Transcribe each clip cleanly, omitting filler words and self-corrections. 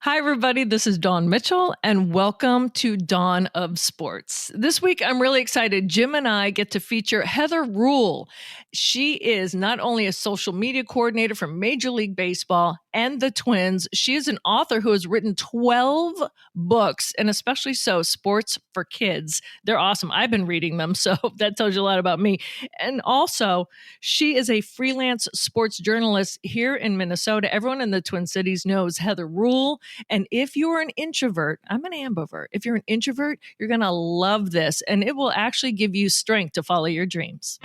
Hi, everybody. This is Dawn Mitchell, and welcome to Dawn of Sports. This week, I'm really excited. Jim and I get to feature Heather Rule. She is not only a social media coordinator for Major League Baseball and the Twins, she is an author who has written 12 books, and especially so, sports for kids. They're awesome. I've been reading them, so that tells you a lot about me. And also, she is a freelance sports journalist here in Minnesota. Everyone in the Twin Cities knows Heather Rule. And if you're an introvert, I'm an ambivert. If you're an introvert, you're going to love this, and it will actually give you strength to follow your dreams.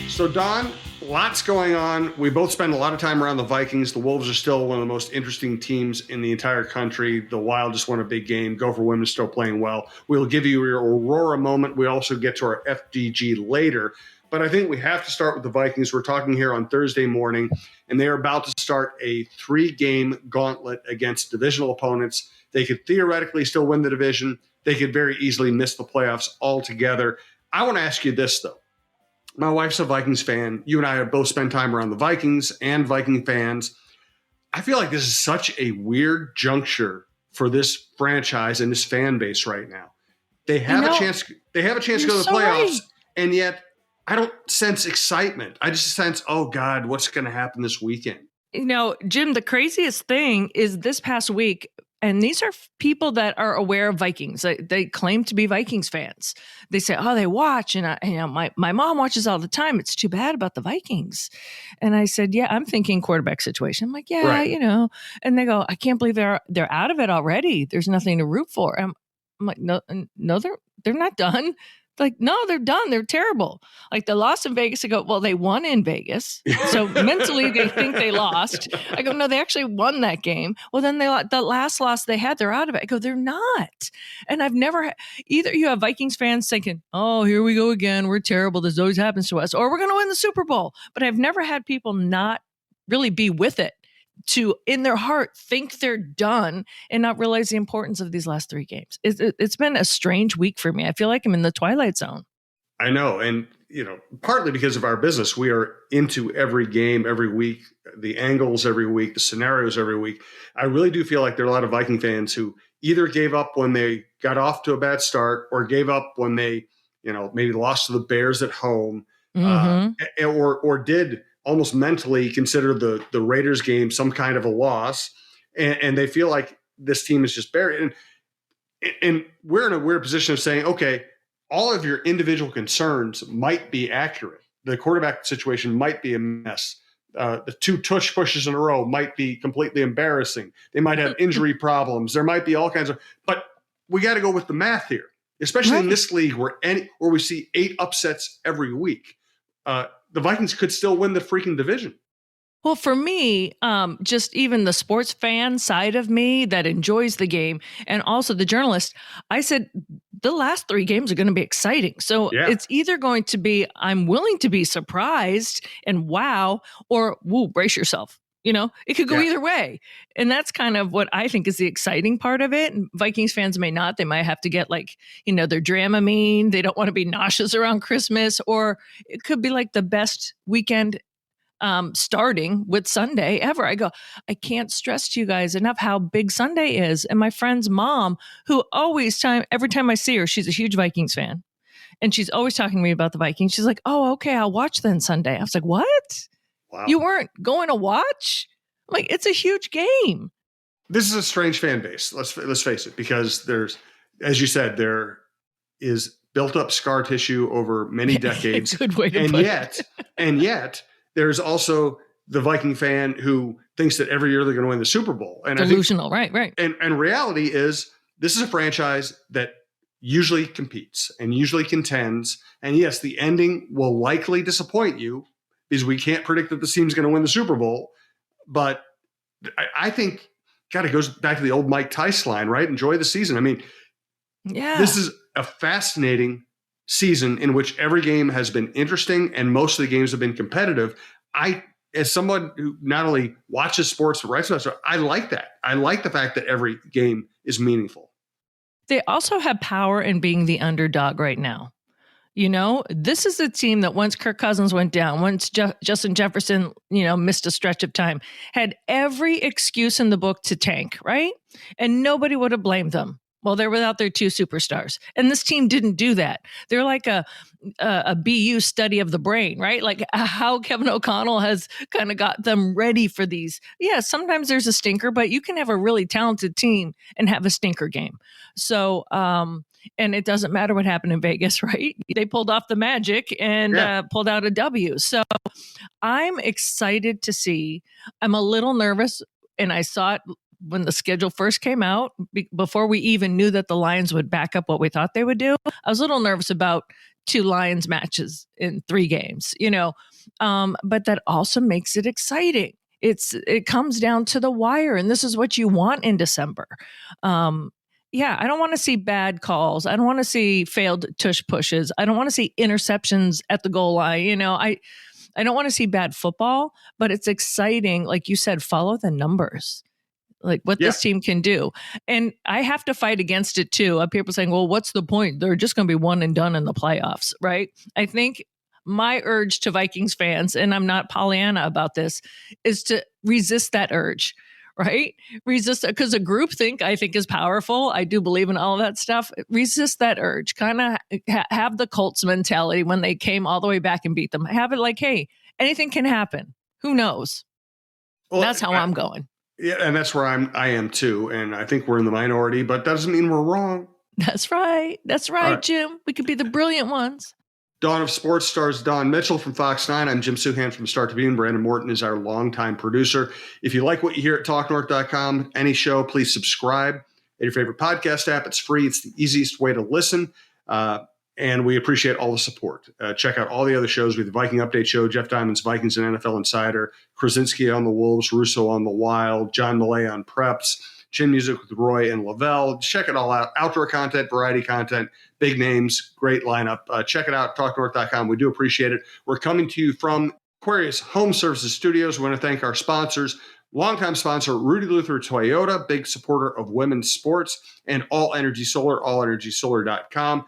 So, Don, lots going on. We both spend a lot of time around the Vikings. The Wolves are still one of the most interesting teams in the entire country. The Wild just won a big game. Gopher women still playing well. We'll give you your Aurora moment. We also get to our FTG later. But I think we have to start with the Vikings. We're talking here on Thursday morning, and they are about to start a 3-game gauntlet against divisional opponents. They could theoretically still win the division. They could very easily miss the playoffs altogether. I want to ask you this, though. My wife's a Vikings fan. You and I have both spent time around the Vikings and Viking fans. I feel like this is such a weird juncture for this franchise and this fan base right now. They have a chance. They have a chance to go to the playoffs, and yet I don't sense excitement. I just sense, oh God, what's going to happen this weekend? You know, Jim, the craziest thing is this past week, and these are people that are aware of Vikings. They claim to be Vikings fans. They say, oh, they watch. And my mom watches all the time. It's too bad about the Vikings. And I said, yeah, I'm thinking quarterback situation. I'm like, yeah, right. And they go, I can't believe they're out of it already. There's nothing to root for. I'm like, no, they're not done. Like, no, they're done. They're terrible. Like, they lost in Vegas. I go, well, they won in Vegas. So mentally they think they lost. I go, no, they actually won that game. Well, then the last loss they had, they're out of it. I go, they're not. And I've never, either you have Vikings fans thinking, oh, here we go again. We're terrible. This always happens to us. Or we're going to win the Super Bowl. But I've never had people not really be with it, to in their heart think they're done and not realize the importance of these last 3 games. It's been a strange week for me. I feel like I'm in the twilight zone. I know. And, partly because of our business, we are into every game every week, the angles every week, the scenarios every week. I really do feel like there are a lot of Viking fans who either gave up when they got off to a bad start or gave up when they, maybe lost to the Bears at home, or did almost mentally consider the Raiders game some kind of a loss, and they feel like this team is just buried. And we're in a weird position of saying, okay, all of your individual concerns might be accurate. The quarterback situation might be a mess. The 2 tush pushes in a row might be completely embarrassing. They might have injury problems. There might be all kinds of, but we got to go with the math here, especially in this league where we see 8 upsets every week. The Vikings could still win the freaking division. Well, for me, just even the sports fan side of me that enjoys the game and also the journalist, I said the last 3 games are going to be exciting. So It's either going to be I'm willing to be surprised and wow, or woo, brace yourself. It could go either way. And that's kind of what I think is the exciting part of it. And Vikings fans may not. They might have to get their Dramamine. They don't want to be nauseous around Christmas. Or it could be like the best weekend starting with Sunday ever. I go, I can't stress to you guys enough how big Sunday is. And my friend's mom, who every time I see her, she's a huge Vikings fan. And she's always talking to me about the Vikings. She's like, oh, okay, I'll watch then Sunday. I was like, what? Wow. You weren't going to watch? Like, it's a huge game. This is a strange fan base. Let's face it, because there's, as you said, there is built up scar tissue over many decades. Good way to put it. And yet, there's also the Viking fan who thinks that every year they're going to win the Super Bowl. And delusional, right. And reality is, this is a franchise that usually competes and usually contends. And yes, the ending will likely disappoint you, because we can't predict that this team's going to win the Super Bowl. But I think, God, it goes back to the old Mike Tice line, right? Enjoy the season. I mean, this is a fascinating season in which every game has been interesting and most of the games have been competitive. As someone who not only watches sports but writes about it, I like that. I like the fact that every game is meaningful. They also have power in being the underdog right now. This is a team that once Kirk Cousins went down, once Justin Jefferson, missed a stretch of time, had every excuse in the book to tank, right? And nobody would have blamed them. Well, they're without their two superstars. And this team didn't do that. They're like a BU study of the brain, right? Like how Kevin O'Connell has kind of got them ready for these. Yeah, sometimes there's a stinker, but you can have a really talented team and have a stinker game. So, and it doesn't matter what happened in Vegas, right? They pulled off the magic and pulled out a W. So I'm excited to see. I'm a little nervous, and I saw it when the schedule first came out, before we even knew that the Lions would back up what we thought they would do. I was a little nervous about 2 Lions matches in 3 games, but that also makes it exciting. It comes down to the wire, and this is what you want in December. I don't want to see bad calls. I don't want to see failed tush pushes. I don't want to see interceptions at the goal line. I don't want to see bad football, but it's exciting. Like you said, follow the numbers, like what this team can do. And I have to fight against it too. People saying, well, what's the point? They're just going to be one and done in the playoffs, right? I think my urge to Vikings fans, and I'm not Pollyanna about this, is to resist that urge. Right? Resist, because a groupthink I think is powerful. I do believe in all of that stuff. Resist that urge. Kind of have the Colts mentality when they came all the way back and beat them. Have it like, hey, anything can happen. Who knows? Well, that's how I'm going. Yeah, and that's where I am too. And I think we're in the minority, but that doesn't mean we're wrong. That's right. That's right, Jim. We could be the brilliant ones. Dawn of Sports stars Don Mitchell from Fox 9. I'm Jim Souhan from Start to Bean. Brandon Morton is our longtime producer. If you like what you hear at TalkNorth.com, any show, please subscribe at your favorite podcast app. It's free. It's the easiest way to listen. And we appreciate all the support. Check out all the other shows. We have the Viking Update Show, Jeff Diamond's Vikings and NFL Insider, Krasinski on the Wolves, Russo on the Wild, John Millay on Preps, Chin Music with Roy and Lavelle. Check it all out. Outdoor content, variety content, big names, great lineup. Check it out, TalkNorth.com. We do appreciate it. We're coming to you from Aquarius Home Services Studios. We want to thank our sponsors. Longtime sponsor, Rudy Luther Toyota, big supporter of women's sports, and All Energy Solar, allenergysolar.com.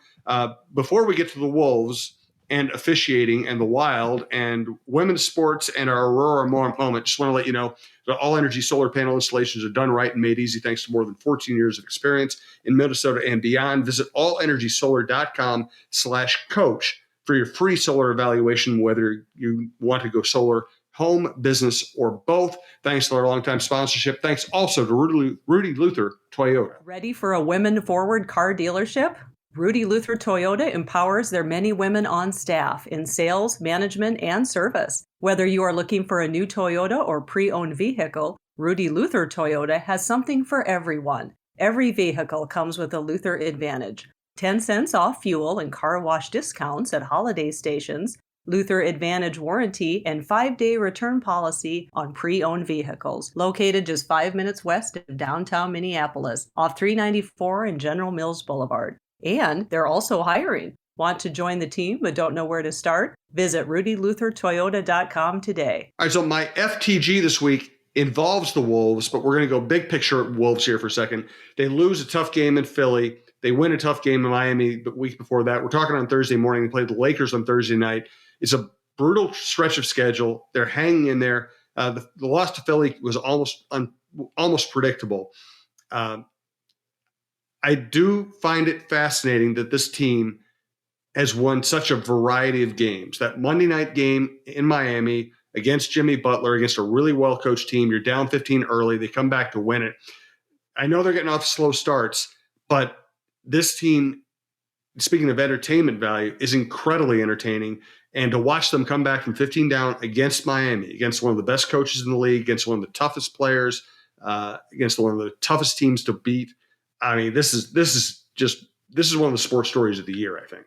Before we get to the Wolves and officiating and the Wild and women's sports and our Aurora moment, just want to let you know that All Energy Solar panel installations are done right and made easy thanks to more than 14 years of experience in Minnesota and beyond. Visit allenergysolar.com/coach for your free solar evaluation, whether you want to go solar, home, business, or both. Thanks to our longtime sponsorship. Thanks also to Rudy Luther Toyota. Ready for a women-forward car dealership? Rudy Luther Toyota empowers their many women on staff in sales, management, and service. Whether you are looking for a new Toyota or pre-owned vehicle, Rudy Luther Toyota has something for everyone. Every vehicle comes with a Luther Advantage. 10 cents off fuel and car wash discounts at holiday stations, Luther Advantage warranty, and 5-day return policy on pre-owned vehicles. Located just 5 minutes west of downtown Minneapolis, off 394 and General Mills Boulevard. And they're also hiring. Want to join the team but don't know where to start? Visit rudyluthertoyota.com today. All right, so my FTG this week involves the Wolves, but we're going to go big picture Wolves here for a second. They lose a tough game in Philly. They win a tough game in Miami the week before that. We're talking on Thursday morning. They played the Lakers on Thursday night. It's a brutal stretch of schedule. They're hanging in there. The loss to Philly was almost predictable. I do find it fascinating that this team has won such a variety of games. That Monday night game in Miami against Jimmy Butler, against a really well-coached team, you're down 15 early. They come back to win it. I know they're getting off slow starts, but this team, speaking of entertainment value, is incredibly entertaining. And to watch them come back from 15 down against Miami, against one of the best coaches in the league, against one of the toughest players, against one of the toughest teams to beat, I mean, this is one of the sports stories of the year, I think.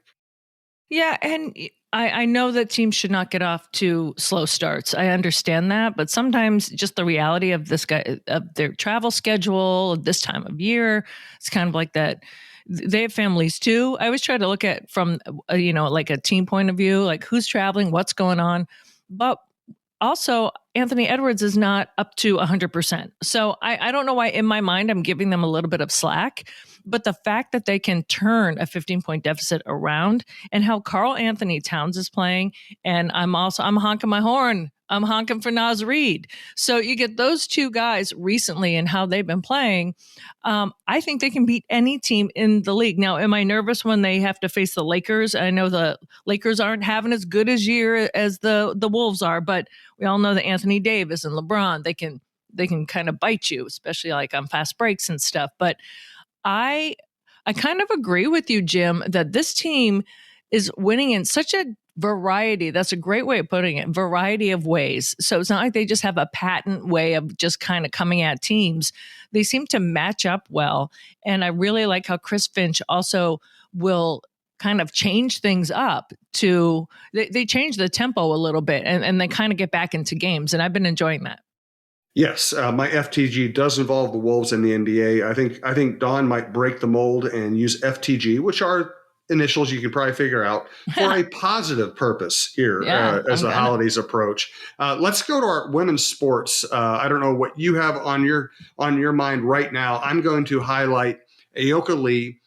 Yeah, and I know that teams should not get off to slow starts. I understand that, but sometimes just the reality of their travel schedule, this time of year, it's kind of like that. They have families too. I always try to look at from like a team point of view, like who's traveling, what's going on. But also, Anthony Edwards is not up to 100%. So I don't know why in my mind I'm giving them a little bit of slack, but the fact that they can turn a 15-point deficit around and how Carl Anthony Towns is playing, and I'm honking my horn. I'm honking for Naz Reid. So you get those two guys recently and how they've been playing. I think they can beat any team in the league. Now, am I nervous when they have to face the Lakers? I know the Lakers aren't having as good a year as the Wolves are, but we all know that Anthony Davis and LeBron, they can kind of bite you, especially like on fast breaks and stuff. But I kind of agree with you, Jim, that this team is winning in such a variety. That's a great way of putting it. Variety of ways. So it's not like they just have a patent way of just kind of coming at teams. They seem to match up well. And I really like how Chris Finch also will kind of change things up to, they change the tempo a little bit and they kind of get back into games. And I've been enjoying that. Yes, my FTG does involve the Wolves and the NBA. I think Dawn might break the mold and use FTG, which are initials you can probably figure out, for a positive purpose here as the holidays approach. Let's go to our women's sports. I don't know what you have on your mind right now. I'm going to highlight Aoka Lee.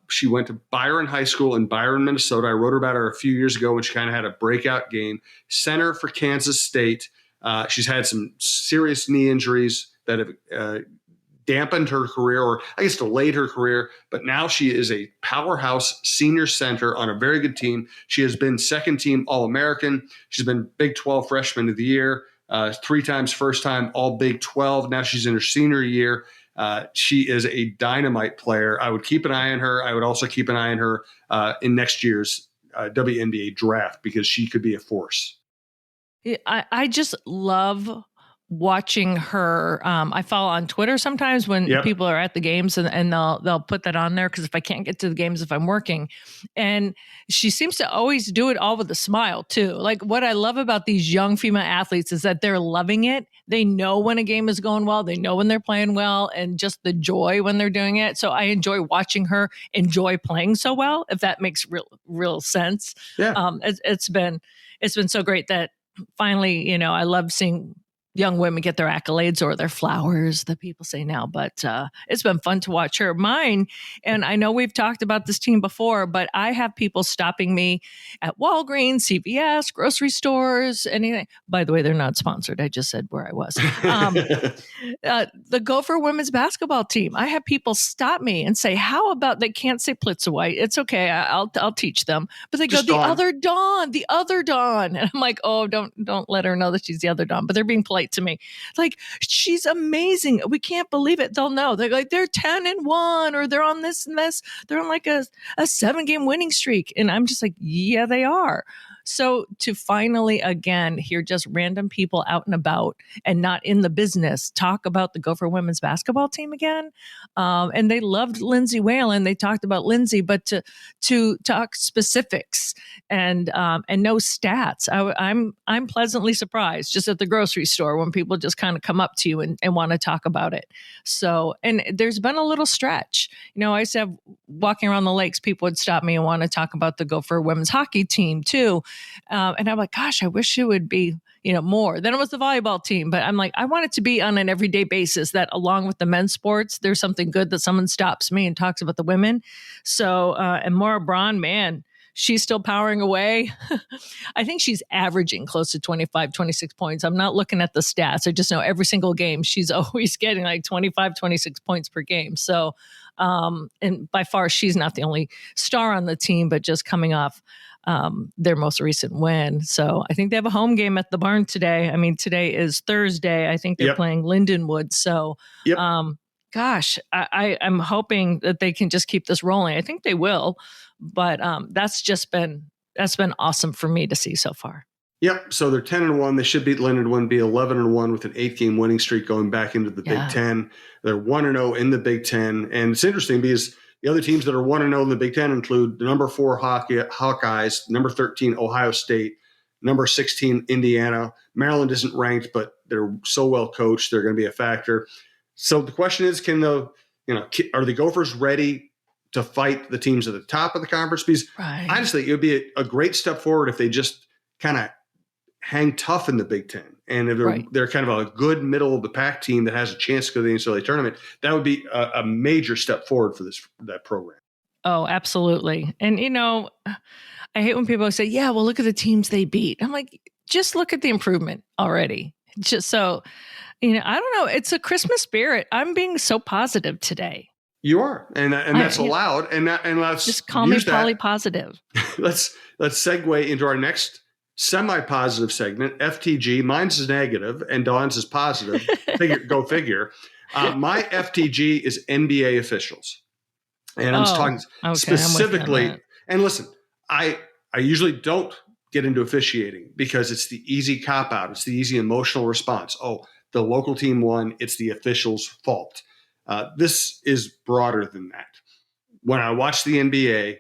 She went to Byron High School in Byron, Minnesota. I wrote about her a few years ago when she kind of had a breakout game. Center for Kansas State. She's had some serious knee injuries that have dampened her career, or I guess delayed her career, but now she is a powerhouse senior center on a very good team. She has been second team All-American. She's been Big 12 Freshman of the Year, 3 times first time All Big 12. Now she's in her senior year. She is a dynamite player. I would keep an eye on her. I would also keep an eye on her in next year's WNBA draft because she could be a force. I just love watching her. I follow on Twitter sometimes when people are at the games and they'll put that on there because if I can't get to the games if I'm working, and she seems to always do it all with a smile too. Like what I love about these young female athletes is that they're loving it. They know when a game is going well, they know when they're playing well, and just the joy when they're doing it. So I enjoy watching her enjoy playing so well, if that makes real sense. It's been so great that finally, I love seeing young women get their accolades or their flowers that people say now, but it's been fun to watch her. Mine, and I know we've talked about this team before, but I have people stopping me at Walgreens, CVS, grocery stores, anything. By the way, they're not sponsored. I just said where I was. The Gopher women's basketball team. I have people stop me and say, how about, they can't say Plitzawhite. It's okay. I'll teach them. But they just go, the other Dawn. And I'm like, oh, don't let her know that she's the other Dawn. But they're being polite to me. Like, she's amazing. We can't believe it. They'll know. They're like, they're 10-1, or they're on this and this. They're on like a 7-game winning streak. And I'm just like, yeah, they are. So to finally, again, hear just random people out and about and not in the business talk about the Gopher women's basketball team again. And they loved Lindsay Whalen. They talked about Lindsay, but to talk specifics and no stats. I'm pleasantly surprised just at the grocery store when people just kind of come up to you and want to talk about it. So, and there's been a little stretch. I used to have walking around the lakes, people would stop me and want to talk about the Gopher women's hockey team too. And I'm like, gosh, I wish it would be, more. Then it was the volleyball team, but I'm like, I want it to be on an everyday basis that along with the men's sports, there's something good that someone stops me and talks about the women. So, and Maura Braun, man, she's still powering away. I think she's averaging close to 25, 26 points. I'm not looking at the stats. I just know every single game, she's always getting like 25, 26 points per game. So, and by far, she's not the only star on the team, but just coming off their most recent win. So I think they have a home game at the barn today. I mean, today is Thursday. I think they're playing Lindenwood. So, gosh, I'm hoping that they can just keep this rolling. I think they will, but that's been awesome for me to see so far. Yep. So they're 10-1. They should beat Lindenwood, be 11-1 with an 8-game winning streak going back into the Big Ten. They're 1-0 in the Big Ten. And it's interesting because the other teams that are 1-0 in the Big Ten include the number 4 Hawkeyes, number 13 Ohio State, number 16 Indiana. Maryland isn't ranked, but they're so well coached, they're going to be a factor. So the question is, are the Gophers ready to fight the teams at the top of the conference? Because honestly, it would be a great step forward if they just kind of hang tough in the Big Ten. And if Right. they're kind of a good middle of the pack team that has a chance to go to the NCAA tournament, that would be a major step forward for that program. Oh, absolutely. And, I hate when people say, yeah, well, look at the teams they beat. I'm like, just look at the improvement already. Just so, I don't know. It's a Christmas spirit. I'm being so positive today. You are. And that's allowed. And let's just call me use Polly that. Positive. Let's segue into our next semi-positive segment, FTG. Mine's is negative and Dawn's is positive. Go figure. My FTG is NBA officials. And I'm talking specifically. And listen, I usually don't get into officiating because it's the easy cop-out. It's the easy emotional response. Oh, the local team won. It's the officials' fault. This is broader than that. When I watch the NBA,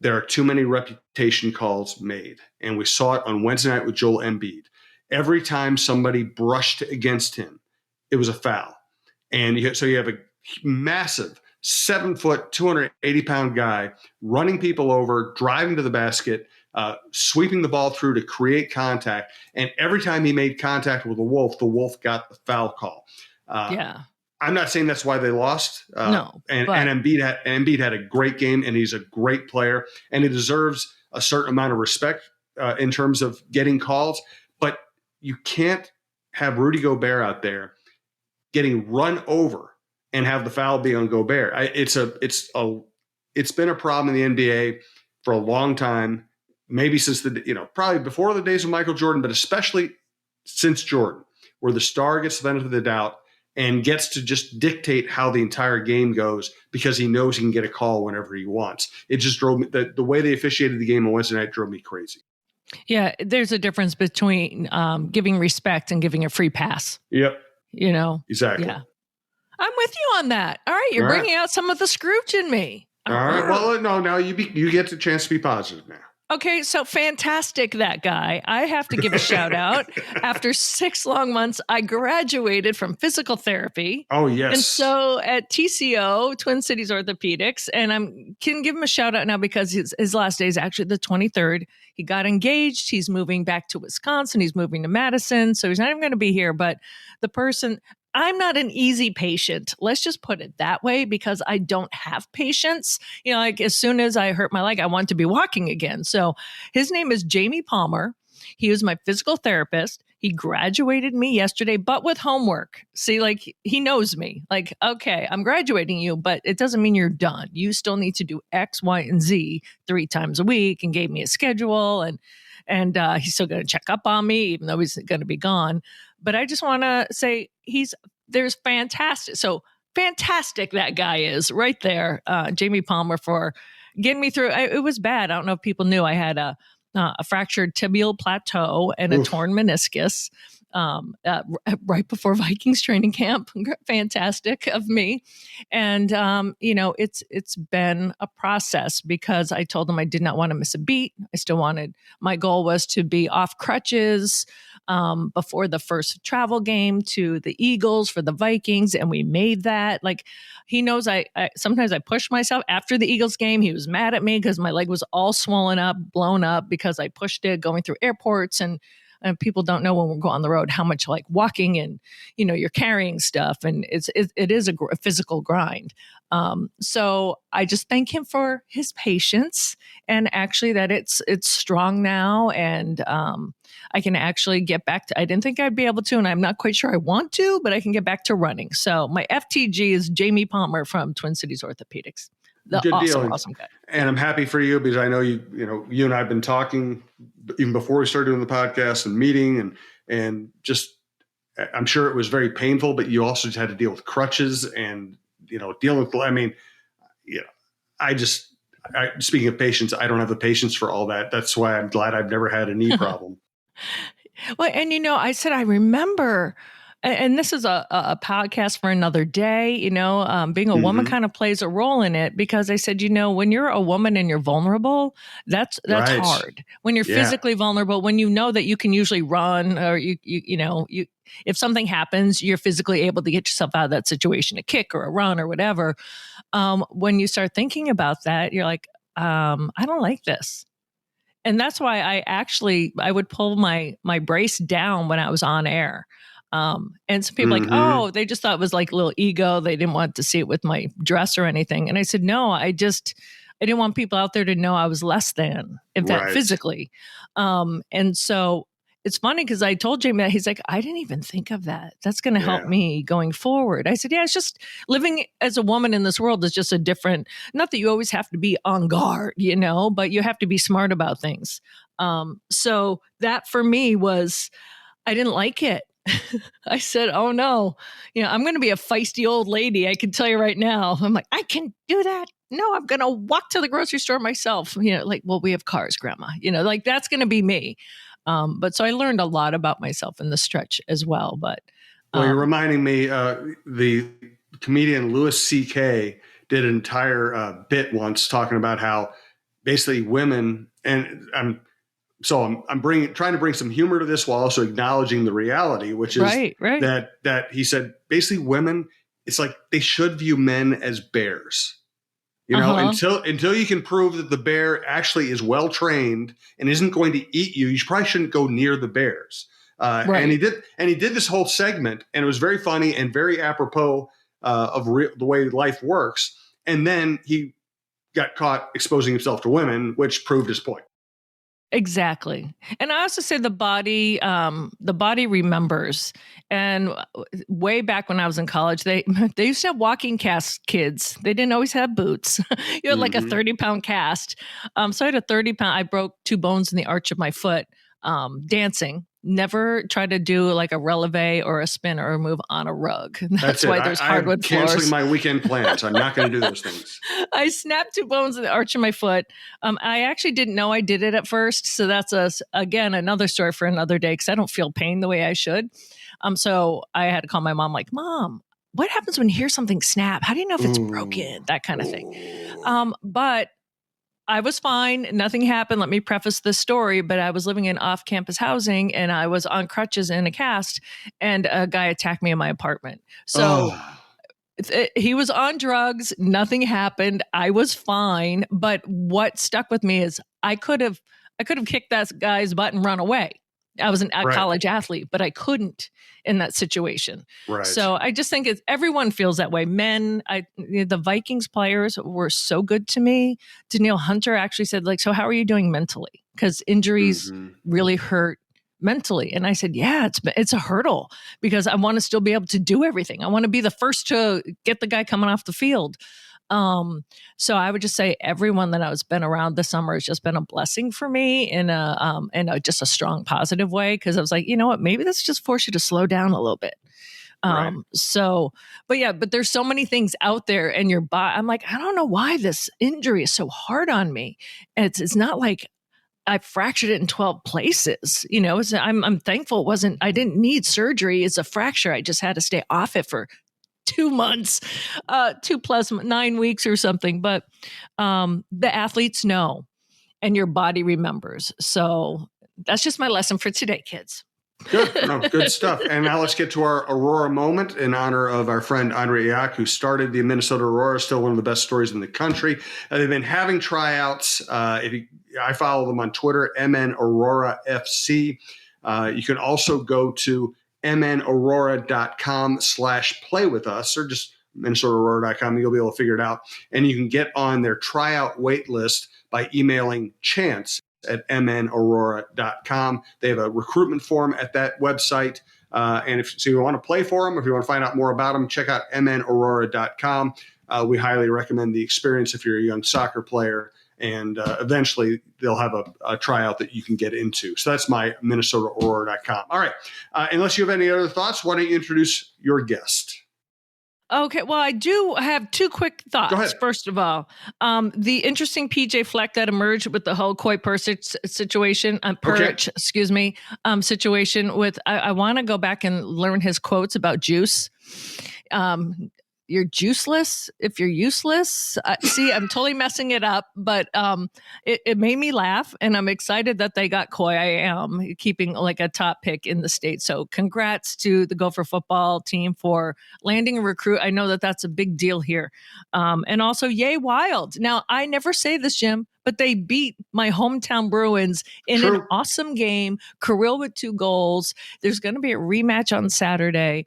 there are too many reputation calls made. And we saw it on Wednesday night with Joel Embiid. Every time somebody brushed against him, it was a foul. And so you have a massive 7-foot, 280-pound guy running people over, driving to the basket, sweeping the ball through to create contact. And every time he made contact with the Wolf got the foul call. I'm not saying that's why they lost. No. And Embiid had a great game, and he's a great player, and he deserves a certain amount of respect in terms of getting calls. But you can't have Rudy Gobert out there getting run over and have the foul be on Gobert. It's been a problem in the NBA for a long time, maybe since probably before the days of Michael Jordan, but especially since Jordan, where the star gets the benefit of the doubt and gets to just dictate how the entire game goes because he knows he can get a call whenever he wants. It just drove me, the way they officiated the game on Wednesday night drove me crazy. Yeah, there's a difference between giving respect and giving a free pass. Yep. Exactly. Yeah. I'm with you on that. All right, you're bringing out some of the Scrooge in me. All right. Well, no, now you get the chance to be positive now. Okay, so fantastic, that guy. I have to give a shout out. After 6 long months, I graduated from physical therapy. Oh, yes. And so at TCO, Twin Cities Orthopedics, and I can give him a shout out now because his last day is actually the 23rd. He got engaged. He's moving back to Wisconsin. He's moving to Madison. So he's not even going to be here. But the person... I'm not an easy patient. Let's just put it that way because I don't have patience. Like as soon as I hurt my leg, I want to be walking again. So his name is Jamie Palmer. He was my physical therapist. He graduated me yesterday, but with homework. See, like he knows me. Like, okay, I'm graduating you, but it doesn't mean you're done. You still need to do X, Y, and Z 3 times a week, and gave me a schedule and he's still going to check up on me, even though he's going to be gone. But I just want to say there's fantastic. So fantastic that guy is right there. Jamie Palmer for getting me through. It was bad. I don't know if people knew I had a fractured tibial plateau and a torn meniscus right before Vikings training camp. Fantastic of me. And, it's been a process because I told them I did not want to miss a beat. My goal was to be off crutches before the first travel game to the Eagles for the Vikings. And we made that. Like he knows I sometimes I push myself. After the Eagles game, he was mad at me because my leg was all swollen up, blown up because I pushed it going through airports and people don't know when we go on the road how much like walking and you're carrying stuff and it is a physical grind. So I just thank him for his patience and actually that it's strong now and I can actually get back to. I didn't think I'd be able to, and I'm not quite sure I want to, but I can get back to running. So my FTG is Jamie Palmer from Twin Cities Orthopedics. Good deal. Awesome guy. And I'm happy for you because I know you and I have been talking even before we started doing the podcast and meeting and just I'm sure it was very painful, but you also just had to deal with crutches and dealing with. Speaking of patience, I don't have the patience for all that. That's why I'm glad I've never had a knee problem. Well, and I said I remember. And this is a podcast for another day, being a woman kind of plays a role in it because I said, when you're a woman and you're vulnerable, that's right. Hard. When you're physically vulnerable, when you know that you can usually run or you if something happens, you're physically able to get yourself out of that situation, a kick or a run or whatever. When you start thinking about that, you're like, I don't like this. And that's why I would pull my brace down when I was on air. And some people like, oh, they just thought it was like a little ego. They didn't want to see it with my dress or anything. And I said, no, I didn't want people out there to know I was less than, in fact, physically. And so it's funny because I told Jamie that. He's like, I didn't even think of that. That's going to help me going forward. I said, yeah, it's just living as a woman in this world is just a different, not that you always have to be on guard, but you have to be smart about things. So that for me was, I didn't like it. I said, oh no, I'm going to be a feisty old lady. I can tell you right now. I'm like, I can do that. No, I'm going to walk to the grocery store myself. Like, well, we have cars, Grandma, like that's going to be me. But so I learned a lot about myself in the stretch as well. But well, you're reminding me, the comedian Louis C.K. did an entire bit once talking about how basically women, and I'm trying to bring some humor to this while also acknowledging the reality, which is that he said basically women, it's like they should view men as bears. Until you can prove that the bear actually is well trained and isn't going to eat you, you probably shouldn't go near the bears. And he did this whole segment, and it was very funny and very apropos of the way life works. And then he got caught exposing himself to women, which proved his point. Exactly. And I also say the body remembers. And way back when I was in college, they used to have walking cast kids. They didn't always have boots. You had like a 30-pound cast. So I had a 30-pound, I broke 2 bones in the arch of my foot dancing. Never try to do like a releve or a spin or a move on a rug. That's why there's hardwood floors. I'm canceling my weekend plans. I'm not going to do those things. I snapped 2 bones in the arch of my foot. I actually didn't know I did it at first. So that's again, another story for another day because I don't feel pain the way I should. So I had to call my mom like, Mom, what happens when you hear something snap? How do you know if it's broken? That kind of thing. But I was fine. Nothing happened. Let me preface this story, but I was living in off-campus housing and I was on crutches in a cast and a guy attacked me in my apartment. So he was on drugs. Nothing happened. I was fine. But what stuck with me is I could have kicked that guy's butt and run away. I was a college athlete, but I couldn't in that situation. Right. So I just think everyone feels that way. Men, the Vikings players were so good to me. Danielle Hunter actually said, like, so how are you doing mentally? Because injuries really hurt mentally. And I said, yeah, it's a hurdle because I want to still be able to do everything. I want to be the first to get the guy coming off the field. So I would just say everyone that I was been around this summer has just been a blessing for me in just a strong positive way. Cause I was like, you know what, maybe this just forced you to slow down a little bit. But there's so many things out there in your body. I'm like, I don't know why this injury is so hard on me. And it's not like I fractured it in 12 places. I'm thankful I didn't need surgery. It's a fracture. I just had to stay off it for 2 months, 2 plus 9 weeks or something. But the athletes know and your body remembers. So that's just my lesson for today, kids. Good. No, good stuff. And now let's get to our Aurora moment in honor of our friend Andre Iacque, who started the Minnesota Aurora, still one of the best stories in the country. They've been having tryouts. I follow them on Twitter, MN Aurora FC. You can also go to mnaurora.com/play with us or just minnesotaAurora.com. You'll be able to figure it out. And you can get on their tryout wait list by emailing Chance at mnaurora.com. They have a recruitment form at that website. And if you want to play for them, if you want to find out more about them, check out mnaurora.com. We highly recommend the experience if you're a young soccer player. And eventually they'll have a tryout that you can get into. So that's my minnesotaAurora.com. All right. Unless you have any other thoughts, why don't you introduce your guest? Okay, well, I do have 2 quick thoughts. First of all, the interesting PJ Fleck that emerged with the whole Coy Persic situation, situation with, I want to go back and learn his quotes about juice. You're juiceless if you're useless. See, I'm totally messing it up, but it made me laugh, and I'm excited that they got Coy. I am keeping like a top pick in the state. So congrats to the Gopher football team for landing a recruit. I know that that's a big deal here. And also, yay, Wild. Now, I never say this, Jim, but they beat my hometown Bruins in an awesome game. Kirill with 2 goals. There's going to be a rematch on Saturday.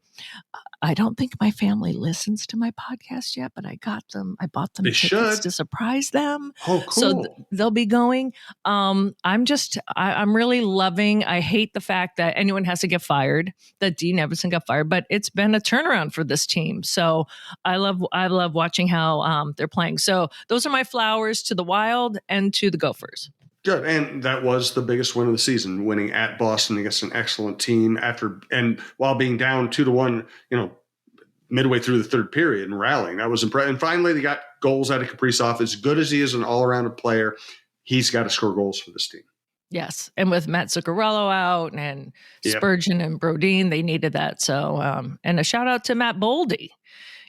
I don't think my family listens to my podcast yet, but I bought them They tickets should. to surprise them. Oh, cool. So they'll be going. I'm really loving, I hate the fact that anyone has to get fired, that Dean Evison got fired, but it's been a turnaround for this team. So I love watching how they're playing. So those are my flowers to the Wild and to the Gophers. Good. And that was the biggest win of the season, winning at Boston against an excellent team while being down 2-1, midway through the third period and rallying. That was impressive. And finally, they got goals out of Kaprizov. As good as he is an all-around player, he's got to score goals for this team. Yes. And with Matt Zuccarello out and Spurgeon and Brodin, they needed that. So, and a shout out to Matt Boldy.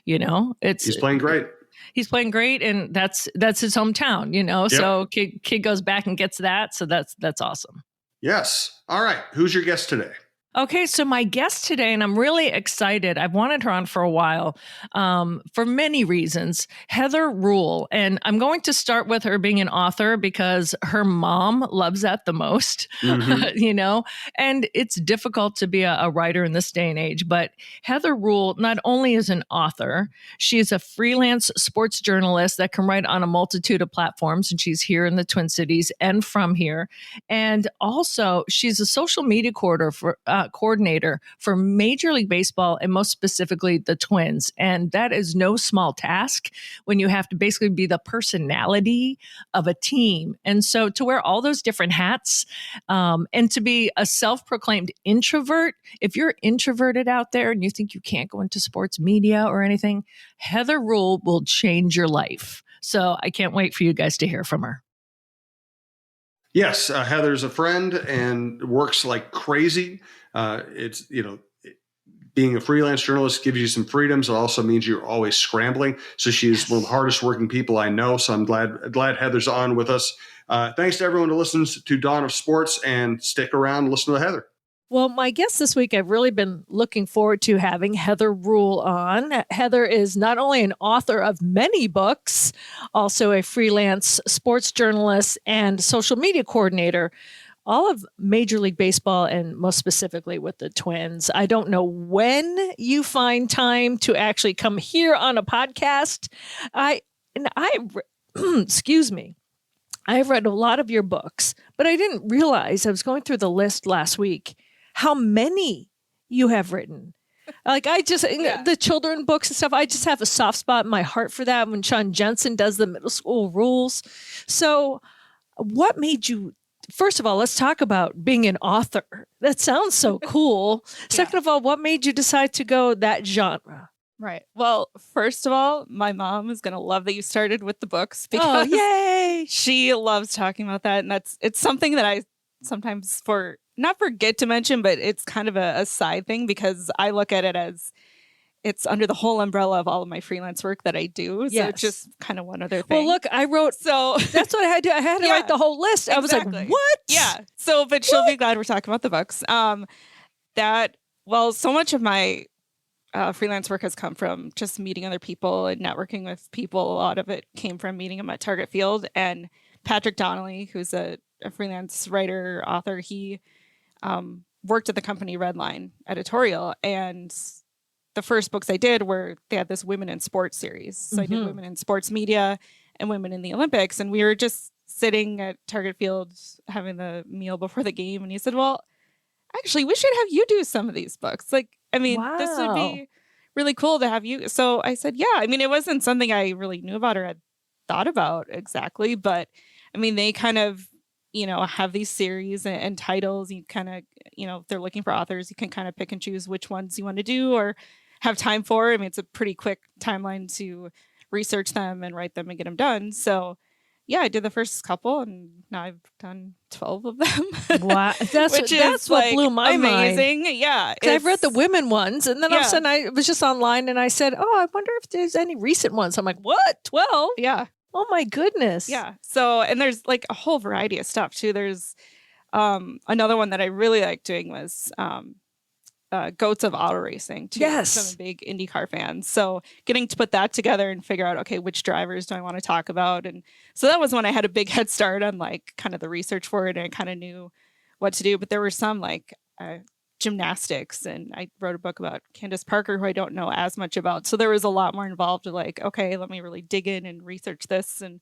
He's playing great. He's playing great, and that's his hometown, Yep. So kid goes back and gets that. So that's awesome. Yes. All right. Who's your guest today? Okay, so my guest today, and I'm really excited. I've wanted her on for a while for many reasons, Heather Rule. And I'm going to start with her being an author because her mom loves that the most, and it's difficult to be a writer in this day and age. But Heather Rule not only is an author, she is a freelance sports journalist that can write on a multitude of platforms. And she's here in the Twin Cities and from here. And also, she's a social media coordinator for Major League Baseball and most specifically the Twins. And that is no small task when you have to basically be the personality of a team. And so to wear all those different hats and to be a self-proclaimed introvert, if you're introverted out there and you think you can't go into sports media or anything, Heather Rule will change your life. So I can't wait for you guys to hear from her. Yes, Heather's a friend and works like crazy. Being a freelance journalist gives you some freedoms. It also means you're always scrambling. So she's one of the hardest working people I know. So I'm glad Heather's on with us. Thanks to everyone who listens to Dawn of Sports, and stick around and listen to Heather. Well, my guest this week, I've really been looking forward to having Heather Rule on. Heather is not only an author of many books, also a freelance sports journalist and social media coordinator, all of Major League Baseball and most specifically with the Twins. I don't know when you find time to actually come here on a podcast. Excuse me. I've read a lot of your books, but I didn't realize, I was going through the list last week, how many you have written. Like the children books and stuff, I just have a soft spot in my heart for that when Sean Jensen does the middle school rules. So what made you, first of all, let's talk about being an author. That sounds so cool. Second of all, what made you decide to go that genre? Right. Well, first of all, my mom is going to love that you started with the books because yay! She loves talking about that. And it's something that I sometimes not forget to mention, but it's kind of a side thing because I look at it as it's under the whole umbrella of all of my freelance work that I do. So it's just kind of one other thing. Well, look, I wrote, so that's what I had to do. I had to write the whole list. I was like, what? Yeah. So, but she'll be glad we're talking about the books. So much of my freelance work has come from just meeting other people and networking with people. A lot of it came from meeting them at Target Field. And Patrick Donnelly, who's a freelance writer, author, he worked at the company Redline editorial. And the first books I did they had this Women in Sports series. So I did Women in Sports Media and Women in the Olympics. And we were just sitting at Target Field having the meal before the game. And he said, well, actually, we should have you do some of these books. Like, I mean, this would be really cool to have you. So I said, yeah. I mean, it wasn't something I really knew about or had thought about exactly. But I mean, they kind of, have these series and titles. You kind of, if they're looking for authors, you can kind of pick and choose which ones you want to do or have time for. I mean, it's a pretty quick timeline to research them and write them and get them done. So yeah, I did the first couple and now I've done 12 of them. Wow. That's what blew my amazing. mind. Yeah. I've read the women ones and then all of a sudden I was just online and I said, I wonder if there's any recent ones. I'm like, what? 12? Yeah. Oh my goodness. Yeah. So, and there's like a whole variety of stuff too. There's another one that I really like doing was goats of auto racing too. Yes. So I'm a big IndyCar fan. So getting to put that together and figure out, okay, which drivers do I want to talk about? And so that was when I had a big head start on like kind of the research for it, and I kind of knew what to do. But there were some like gymnastics, and I wrote a book about Candace Parker, who I don't know as much about. So there was a lot more involved to like, okay, let me really dig in and research this and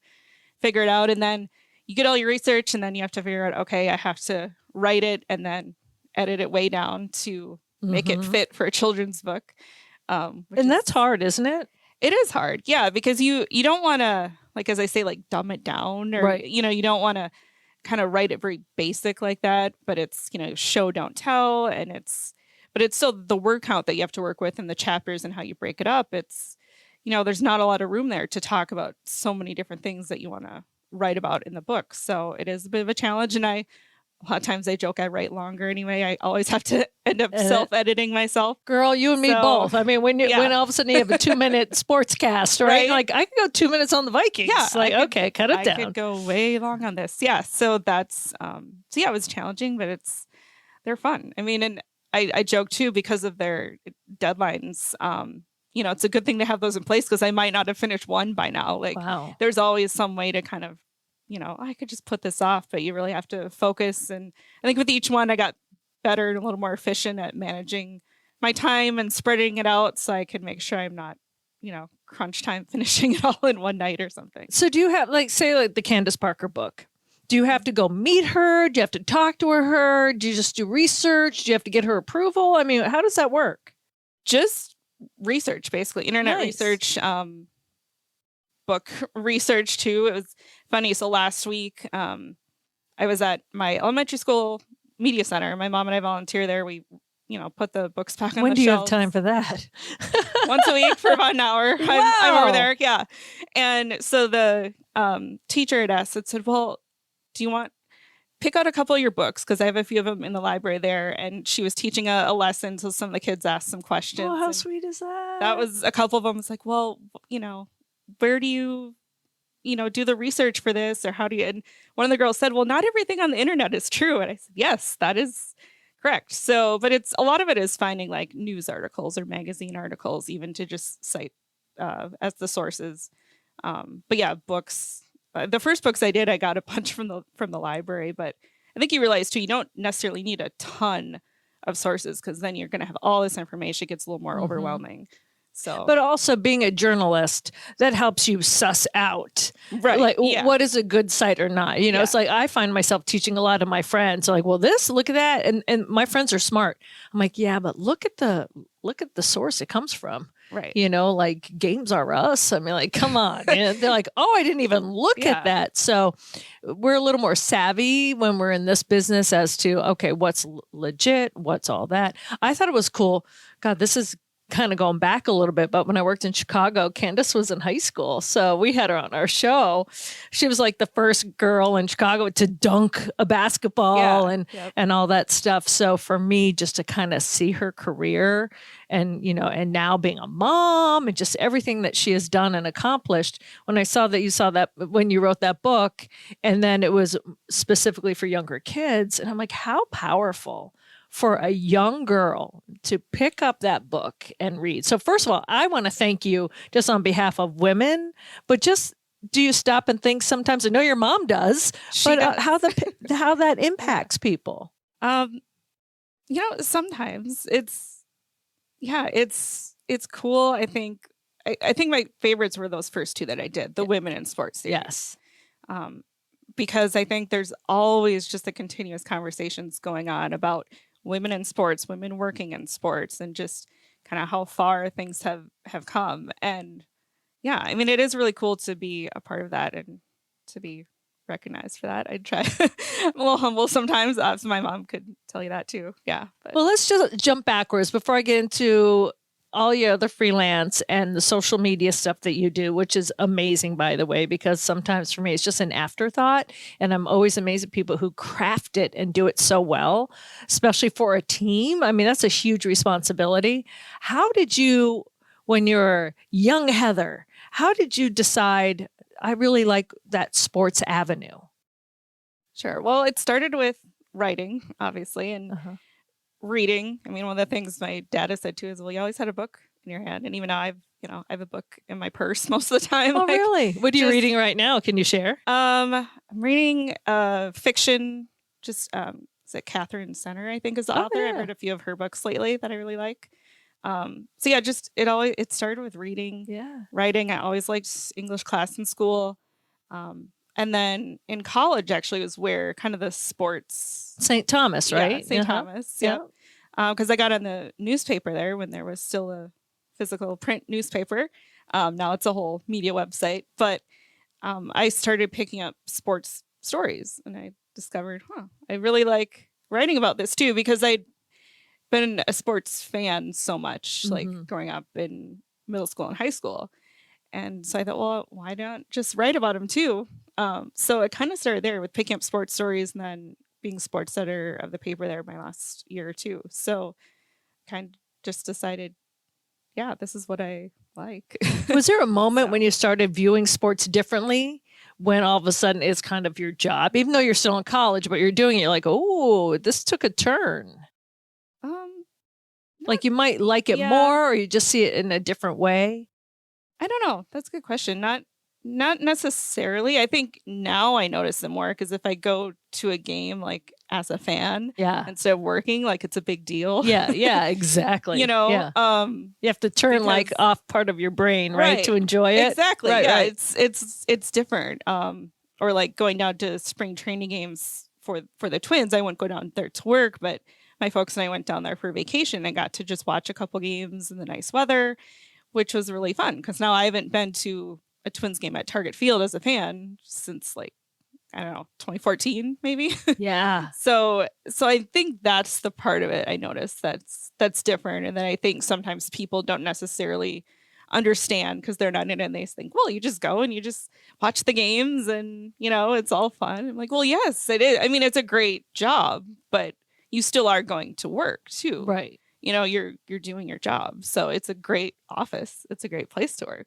figure it out. And then you get all your research, and then you have to figure out, okay, I have to write it and then edit it way down to make it fit for a children's book. And that's hard, isn't it? It is hard. Yeah. Because you don't want to, like, as I say, like dumb it down, or, Right. you don't want to kind of write it very basic like that, but it's, show, don't tell. And but it's still the word count that you have to work with, and the chapters and how you break it up. It's, there's not a lot of room there to talk about so many different things that you want to write about in the book. So it is a bit of a challenge. And a lot of times I joke I write longer anyway. I always have to end up self-editing myself. Girl, you and me both. I mean, when all of a sudden you have a 2-minute sports cast, right? Like, I could go 2 minutes on the Vikings. Yeah, okay, cut it down. I could go way long on this. Yeah. So that's, it was challenging, but they're fun. I mean, and I joke too, because of their deadlines, it's a good thing to have those in place, because I might not have finished one by now. Like, there's always some way to kind of, I could just put this off, but you really have to focus. And I think with each one, I got better and a little more efficient at managing my time and spreading it out, so I could make sure I'm not, crunch time finishing it all in one night or something. So do you have, like, say, like the Candace Parker book? Do you have to go meet her? Do you have to talk to her? Do you just do research? Do you have to get her approval? I mean, how does that work? Just research, basically. Internet research, book research too. It was funny. So last week, I was at my elementary school media center. My mom and I volunteer there. We, put the books back on the shelves. When do you have time for that? Once a week for about an hour. Wow. I'm over there. Yeah. And so the teacher had asked, said, well, do you want, pick out a couple of your books, because I have a few of them in the library there. And she was teaching a lesson, so some of the kids asked some questions. Oh, how sweet is that? That was a couple of them. It's like, well, where do you, do the research for this, or how do you? And one of the girls said, well, not everything on the internet is true. And I said, yes, that is correct. So, but a lot of it is finding like news articles or magazine articles, even to just cite as the sources. But yeah, books. The first books I did, I got a bunch from the library. But I think you realize too, you don't necessarily need a ton of sources, because then you're going to have all this information. It gets a little more overwhelming. So, but also being a journalist, that helps you suss out, right? Like, what is a good site or not? It's like, I find myself teaching a lot of my friends, like, well, look at that, and my friends are smart. I'm like, yeah, but look at the source it comes from, right? Like Games R Us. I mean, like, come on. And they're like, oh, I didn't even look at that. So we're a little more savvy when we're in this business as to, okay, what's legit, what's all that. I thought it was cool. God, this is kind of going back a little bit, but when I worked in Chicago, Candace was in high school. So we had her on our show. She was like the first girl in Chicago to dunk a basketball and all that stuff. So for me, just to kind of see her career and, and now being a mom and just everything that she has done and accomplished, when I saw that you saw that when you wrote that book, and then it was specifically for younger kids. And I'm like, how powerful for a young girl to pick up that book and read. So first of all, I want to thank you just on behalf of women, but just, do you stop and think sometimes? I know your mom does, but how that impacts people? Sometimes it's cool. I think my favorites were those first two that I did, the women in sports series. Yes. Because I think there's always just the continuous conversations going on about women in sports, women working in sports, and just kind of how far things have come. And yeah, I mean, it is really cool to be a part of that and to be recognized for that. I try. I'm a little humble sometimes. So my mom could tell you that too. Yeah. But. Well, let's just jump backwards before I get into all your other freelance and the social media stuff that you do, which is amazing, by the way, because sometimes for me, it's just an afterthought. And I'm always amazed at people who craft it and do it so well, especially for a team. I mean, that's a huge responsibility. How did you, when you're young Heather, how did you decide, I really like that sports avenue? Sure. Well, it started with writing, obviously. And reading. I mean, one of the things my dad has said too is, well, you always had a book in your hand. And even now I have a book in my purse most of the time. Oh, really? What are you reading right now? Can you share? I'm reading fiction. Just is it Catherine Center, I think, is the author. Yeah. I've read a few of her books lately that I really like. So yeah, just it started with reading. Yeah. Writing. I always liked English class in school. And then in college actually was where kind of the sports St. Thomas, right? Yeah, St. Thomas. Yeah. Because I got on the newspaper there when there was still a physical print newspaper. Now it's a whole media website. But I started picking up sports stories, and I discovered, I really like writing about this too, because I'd been a sports fan so much, like growing up in middle school and high school. And so I thought, well, why not just write about them too? So it kind of started there with picking up sports stories and then being sports editor of the paper there my last year or two. So kind of just decided, yeah, this is what I like. Was there a moment when you started viewing sports differently, when all of a sudden it's kind of your job, even though you're still in college, but you're doing it, you're like, oh, this took a turn? Like you might like it more, or you just see it in a different way? I don't know. That's a good question. Not necessarily. I think now I notice it more, because if I go to a game like as a fan, instead of working, like it's a big deal. Yeah, exactly. You have to turn like off part of your brain, right, to enjoy it. Exactly. Right, yeah, right. it's different. Or like going down to spring training games for the Twins. I wouldn't go down there to work, but my folks and I went down there for vacation and got to just watch a couple games in the nice weather, which was really fun, because now I haven't been to a Twins game at Target Field as a fan since, like, I don't know, 2014 maybe. Yeah. So I think that's the part of it I noticed that's different. And then I think sometimes people don't necessarily understand, because they're not in it, and they think, well, you just go and you just watch the games and it's all fun. I'm like, well, yes, it is. I mean, it's a great job, but you still are going to work too. Right. You're doing your job. So it's a great office. It's a great place to work.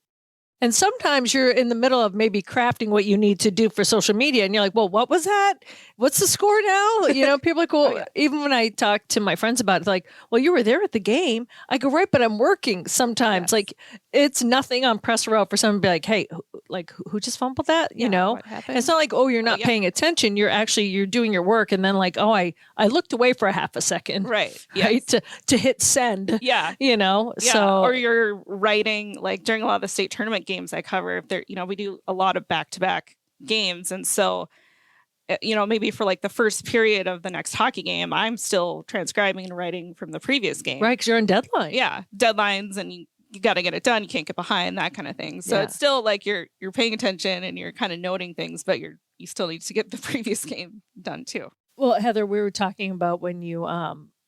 And sometimes you're in the middle of maybe crafting what you need to do for social media, and you're like, well, what was that? What's the score now? People are like, well, even when I talk to my friends about it, like, well, you were there at the game. I go, right, but I'm working sometimes. Yes. Like, it's nothing on press row for someone to be like, hey, who just fumbled that? What happened? It's not like, oh, you're not paying attention. You're doing your work. And then like, oh, I looked away for a half a second. Right. Yes. Right. To hit send. Yeah. Yeah. So, or you're writing, like during a lot of the state tournament games I cover, if there, we do a lot of back-to-back games. And so, maybe for like the first period of the next hockey game, I'm still transcribing and writing from the previous game. Right. Because you're on deadline. Yeah. Deadlines, and you got to get it done. You can't get behind, that kind of thing. So it's still like you're paying attention and you're kind of noting things, but you still need to get the previous game done too. Well, Heather, we were talking about when you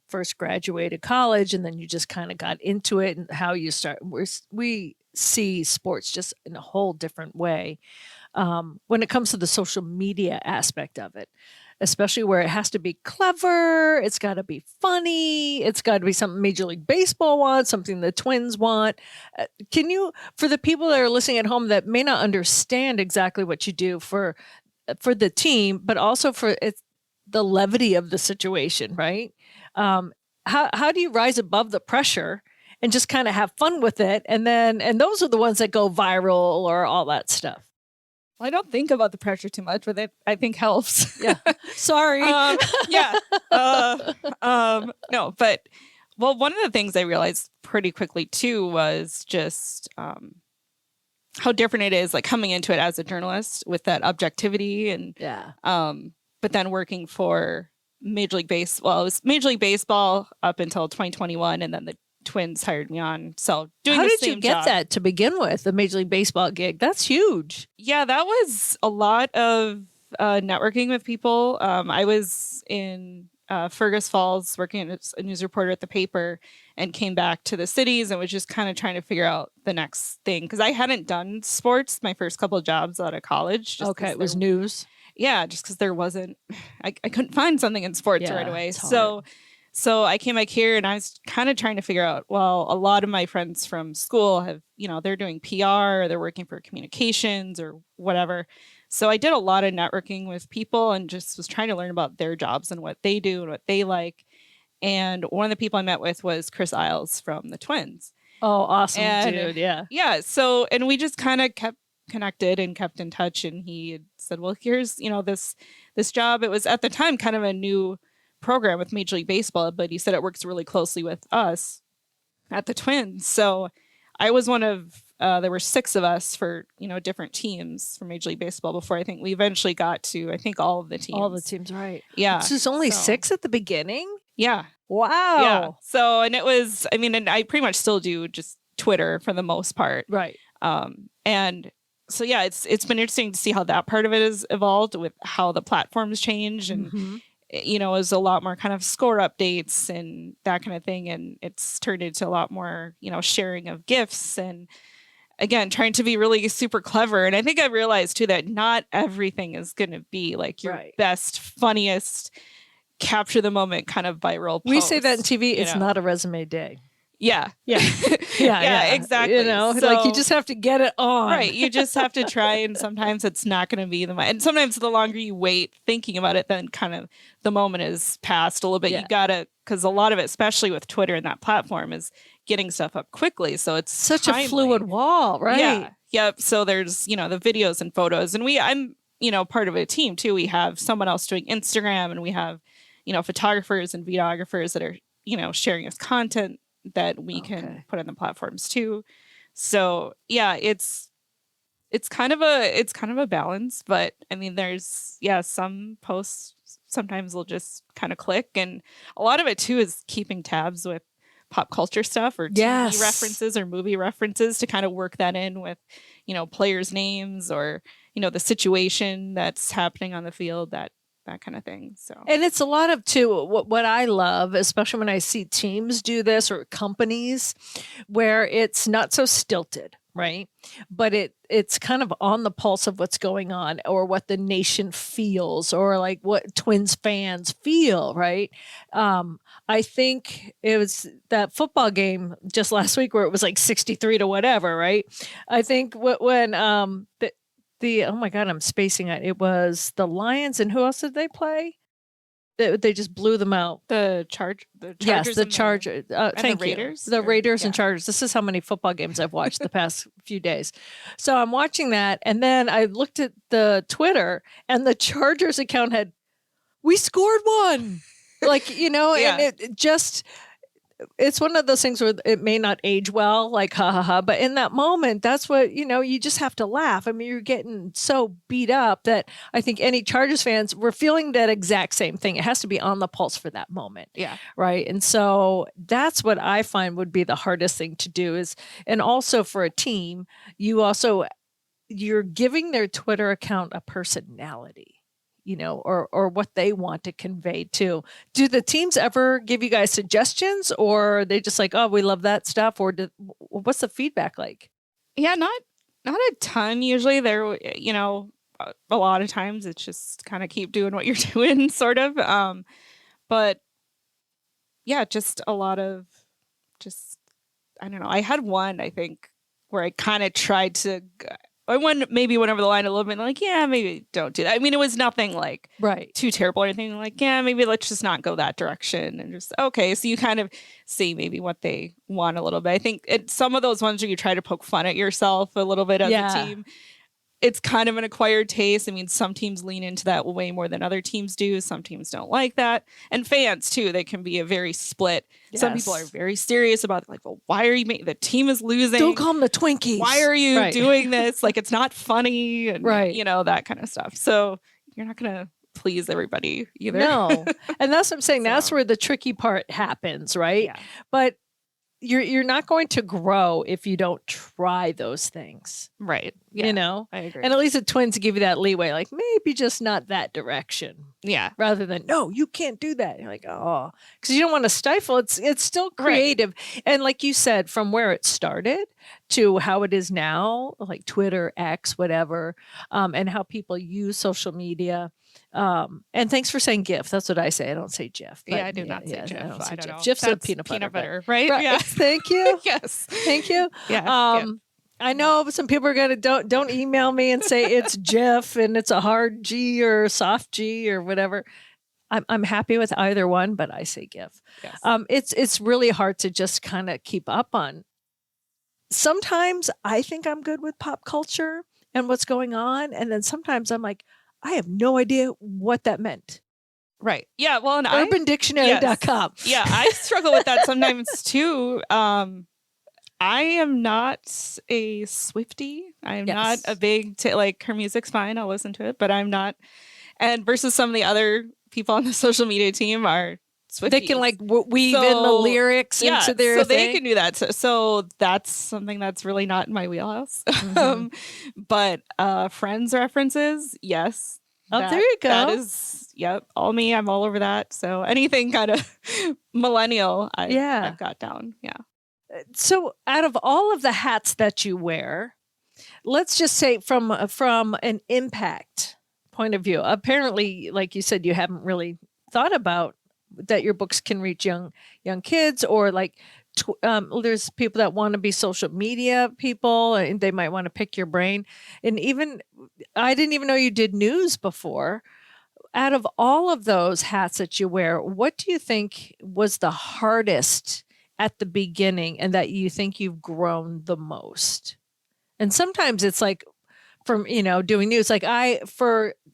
first graduated college, and then you just kind of got into it, and how you start. We see sports just in a whole different way when it comes to the social media aspect of it, especially where it has to be clever. It's got to be funny. It's got to be something Major League Baseball wants, something the Twins want. Can you, for the people that are listening at home that may not understand exactly what you do for the team, but also for the levity of the situation, right? How do you rise above the pressure and just kind of have fun with it? And those are the ones that go viral or all that stuff. Well, I don't think about the pressure too much, but I think helps. Yeah. Sorry. No, but one of the things I realized pretty quickly too was just how different it is, like coming into it as a journalist with that objectivity, and but then working for Major League Baseball. Well, it was Major League Baseball up until 2021, and then the Twins hired me on. So doing How the did same you get job. that to begin with, the Major League Baseball gig? That's huge. Yeah, that was a lot of networking with people. I was in Fergus Falls working as a news reporter at the paper, and came back to the cities and was just kind of trying to figure out the next thing, because I hadn't done sports my first couple of jobs out of college. Okay, it was news. Yeah, just because there wasn't, I couldn't find something in sports right away. So I came back here, and I was kind of trying to figure out, well, a lot of my friends from school have, they're doing PR, or they're working for communications or whatever. So I did a lot of networking with people and just was trying to learn about their jobs and what they do and what they like. And one of the people I met with was Chris Isles from the Twins. Oh, awesome, And dude. Yeah. Yeah. So, and we just kind of kept connected and kept in touch. And he had said, well, here's, this job. It was at the time kind of a new program with Major League Baseball, but he said it works really closely with us at the Twins. So I was one of, there were 6 of us for, different teams for Major League Baseball before I think we eventually got to, I think all of the teams. All the teams, right. Yeah. This is only 6 at the beginning? Yeah. Wow. Yeah. So, and it was, and I pretty much still do just Twitter for the most part. Right. And so, yeah, it's been interesting to see how that part of it has evolved with how the platforms change and, is a lot more kind of score updates and that kind of thing. And it's turned into a lot more, sharing of GIFs and, again, trying to be really super clever. And I think I realized too that not everything is going to be like your best, funniest, capture the moment kind of viral post. We say that in TV, it's not a resume day. Yeah. Yeah. Yeah, exactly. Like you just have to get it on. Right. You just have to try. And sometimes it's not going to be and sometimes the longer you wait thinking about it, then kind of the moment is past a little bit. You got to, because a lot of it, especially with Twitter and that platform, is getting stuff up quickly. So it's such timely. A fluid wall, right? Yeah. Yep. So there's, the videos and photos. And I'm, part of a team too. We have someone else doing Instagram and we have, photographers and videographers that are, sharing us content that we can put on the platforms too. So yeah, it's kind of a balance, but there's some posts sometimes will just kind of click, and a lot of it too is keeping tabs with pop culture stuff or TV references or movie references to kind of work that in with, players' names or, the situation that's happening on the field, that kind of thing. So, and it's a lot of too what I love, especially when I see teams do this or companies where it's not so stilted, right? But it's kind of on the pulse of what's going on or what the nation feels or like what Twins fans feel, right? I think it was that football game just last week where it was like 63 to whatever, right? I think when oh my God, I'm spacing it. It was the Lions, and who else did they play? They just blew them out. The Chargers. Yes, the Chargers. Thank the Raiders. You. The Raiders and Chargers. This is how many football games I've watched the past few days. So I'm watching that, and then I looked at the Twitter, and the Chargers account had, "We scored one," like and it just. It's one of those things where it may not age well, like ha ha ha, but in that moment, that's what, you just have to laugh. You're getting so beat up that I think any Chargers fans were feeling that exact same thing. It has to be on the pulse for that moment. Yeah. Right. And so that's what I find would be the hardest thing to do and also for a team, you're giving their Twitter account a personality. Or what they want to convey too. Do the teams ever give you guys suggestions, or are they just like, oh, we love that stuff? Or what's the feedback like? Yeah, not a ton usually. There, a lot of times it's just kind of keep doing what you're doing, sort of. But yeah, just a lot of I don't know. I had one, I think, where I kind of tried to. I maybe went over the line a little bit, like, yeah, maybe don't do that. It was nothing like too terrible or anything. Like, yeah, maybe let's just not go that direction and just, okay. So you kind of see maybe what they want a little bit. I think some of those ones where you try to poke fun at yourself a little bit as a team, it's kind of an acquired taste. Some teams lean into that way more than other teams do. Some teams don't like that. And fans too, they can be a very split. Yes. Some people are very serious about it, like, well, why are you the team is losing? Don't call them the Twinkies. Why are you doing this? Like, it's not funny and that kind of stuff. So you're not going to please everybody either. No. And that's what I'm saying. That's where the tricky part happens, right? Yeah. But you're not going to grow if you don't try those things. Right. Yeah. I agree. And at least the Twins give you that leeway, like maybe just not that direction. Yeah. Rather than, no, you can't do that. You're like, oh, because you don't want to stifle. It's still creative. Right. And like you said, from where it started to how it is now, like Twitter, X, whatever, and how people use social media. And thanks for saying GIF. That's what I say. I don't say GIF. Yeah, I do not say GIF. I don't know. GIF's a peanut butter, right? Yeah. Thank you. Yes. Thank you. Yeah. I know some people are gonna don't email me and say it's GIF and it's a hard G or a soft G or whatever. I'm happy with either one, but I say GIF. Yes. It's really hard to just kind of keep up on. Sometimes I think I'm good with pop culture and what's going on, and then sometimes I'm like, I have no idea what that meant. Right. Yeah. Well, and UrbanDictionary.com. Yes. Yeah, I struggle with that sometimes too. I am not a Swiftie. I am not a big like her music's fine. I'll listen to it, but I'm not. And versus some of the other people on the social media team are Swifties. They can like weave in the lyrics into their so thing. they can do that. So that's something that's really not in my wheelhouse. But Friends references, yes. Oh, there you go. That is, yep, all me. I'm all over that. So anything kind of millennial, I've got down. Yeah. So out of all of the hats that you wear, let's just say from an impact point of view, apparently, like you said, you haven't really thought about that your books can reach young kids, or like there's people that want to be social media people and they might want to pick your brain. And even I didn't even know you did news before. Out of all of those hats that you wear, what do you think was the hardest at the beginning and that you think you've grown the most? And sometimes it's like from, doing news, like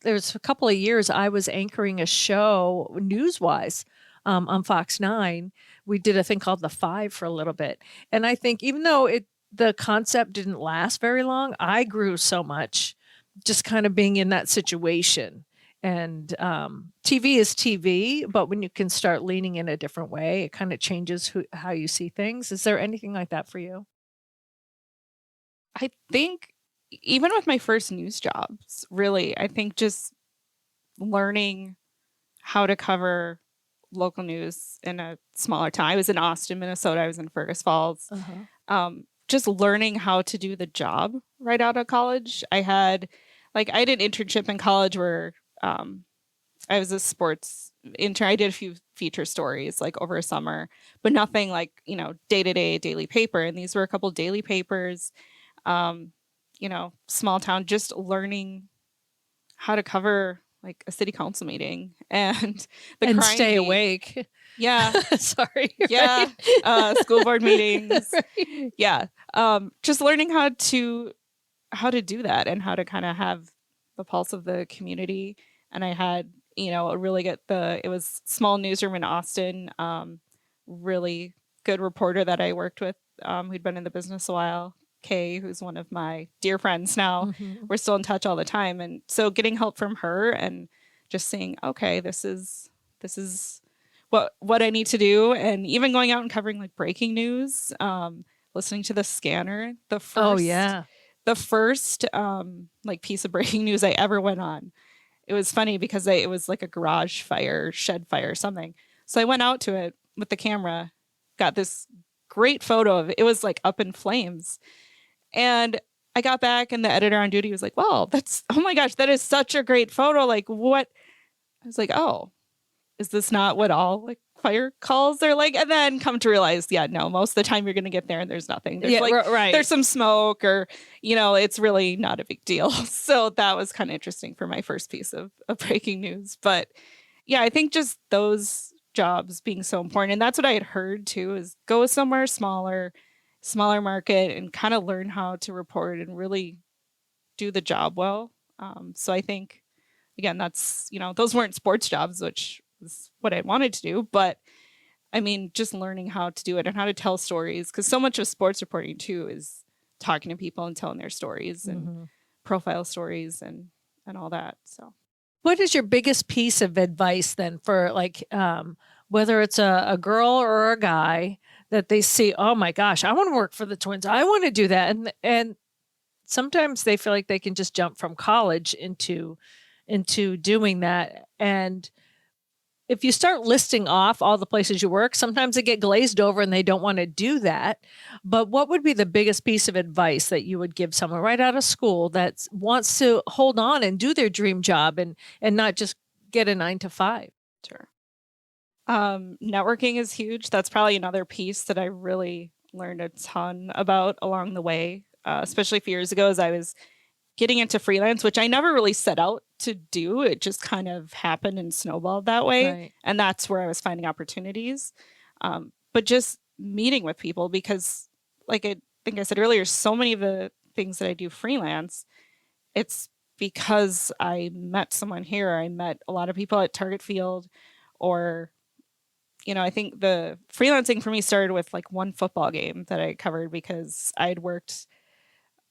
there's a couple of years I was anchoring a show Newswise on Fox 9. We did a thing called The Five for a little bit. And I think even though the concept didn't last very long, I grew so much just kind of being in that situation. And TV is TV, but when you can start leaning in a different way, it kind of changes how you see things. Is there anything like that for you? I think even with my first news jobs, really, I think just learning how to cover local news in a smaller town. I was in Austin, Minnesota. I was in Fergus Falls. Just learning how to do the job right out of college. I had an internship in college where I was a sports intern. I did a few feature stories like over a summer, but nothing like, day-to-day daily paper. And these were a couple daily papers, small town, just learning how to cover like a city council meeting and stay awake. Yeah. Sorry. Yeah. Right. School board meetings. Right. Yeah. Just learning how to do that and how to kind of have the pulse of the community. And I had, it was small newsroom in Austin, really good reporter that I worked with, who'd been in the business a while, Kay, who's one of my dear friends now. We're still in touch all the time. And so getting help from her and just saying, okay, this is what I need to do. And even going out and covering like breaking news, listening to the scanner, the first like piece of breaking news I ever went on. It was funny because it was like a garage fire, shed fire, something. So I went out to it with the camera, got this great photo of it. It was like up in flames. And I got back and the editor on duty was like, well, oh my gosh, that is such a great photo. Like what? I was like, oh, is this not what all like fire calls are like? And then come to realize, yeah, no, most of the time you're going to get there and there's nothing. There's there's some smoke or, it's really not a big deal. So that was kind of interesting for my first piece of breaking news. But yeah, I think just those jobs being so important. And that's what I had heard too, is go somewhere smaller market and kind of learn how to report and really do the job well. So I think, again, that's, those weren't sports jobs, which is what I wanted to do. But I mean, just learning how to do it and how to tell stories, because so much of sports reporting too is talking to people and telling their stories and profile stories and all that. So what is your biggest piece of advice then for like, whether it's a girl or a guy that they see, oh my gosh, I want to work for the Twins. I want to do that. And sometimes they feel like they can just jump from college into doing that. And if you start listing off all the places you work, sometimes they get glazed over and they don't want to do that. But what would be the biggest piece of advice that you would give someone right out of school that wants to hold on and do their dream job and not just get a 9-to-5? Sure. Networking is huge. That's probably another piece that I really learned a ton about along the way, especially a few years ago as I was getting into freelance, which I never really set out to do. It just kind of happened and snowballed that way. Right. And that's where I was finding opportunities. But just meeting with people, because like I think I said earlier, so many of the things that I do freelance, it's because I met someone here. I met a lot of people at Target Field, or, you know, I think the freelancing for me started with like one football game that I covered because I had worked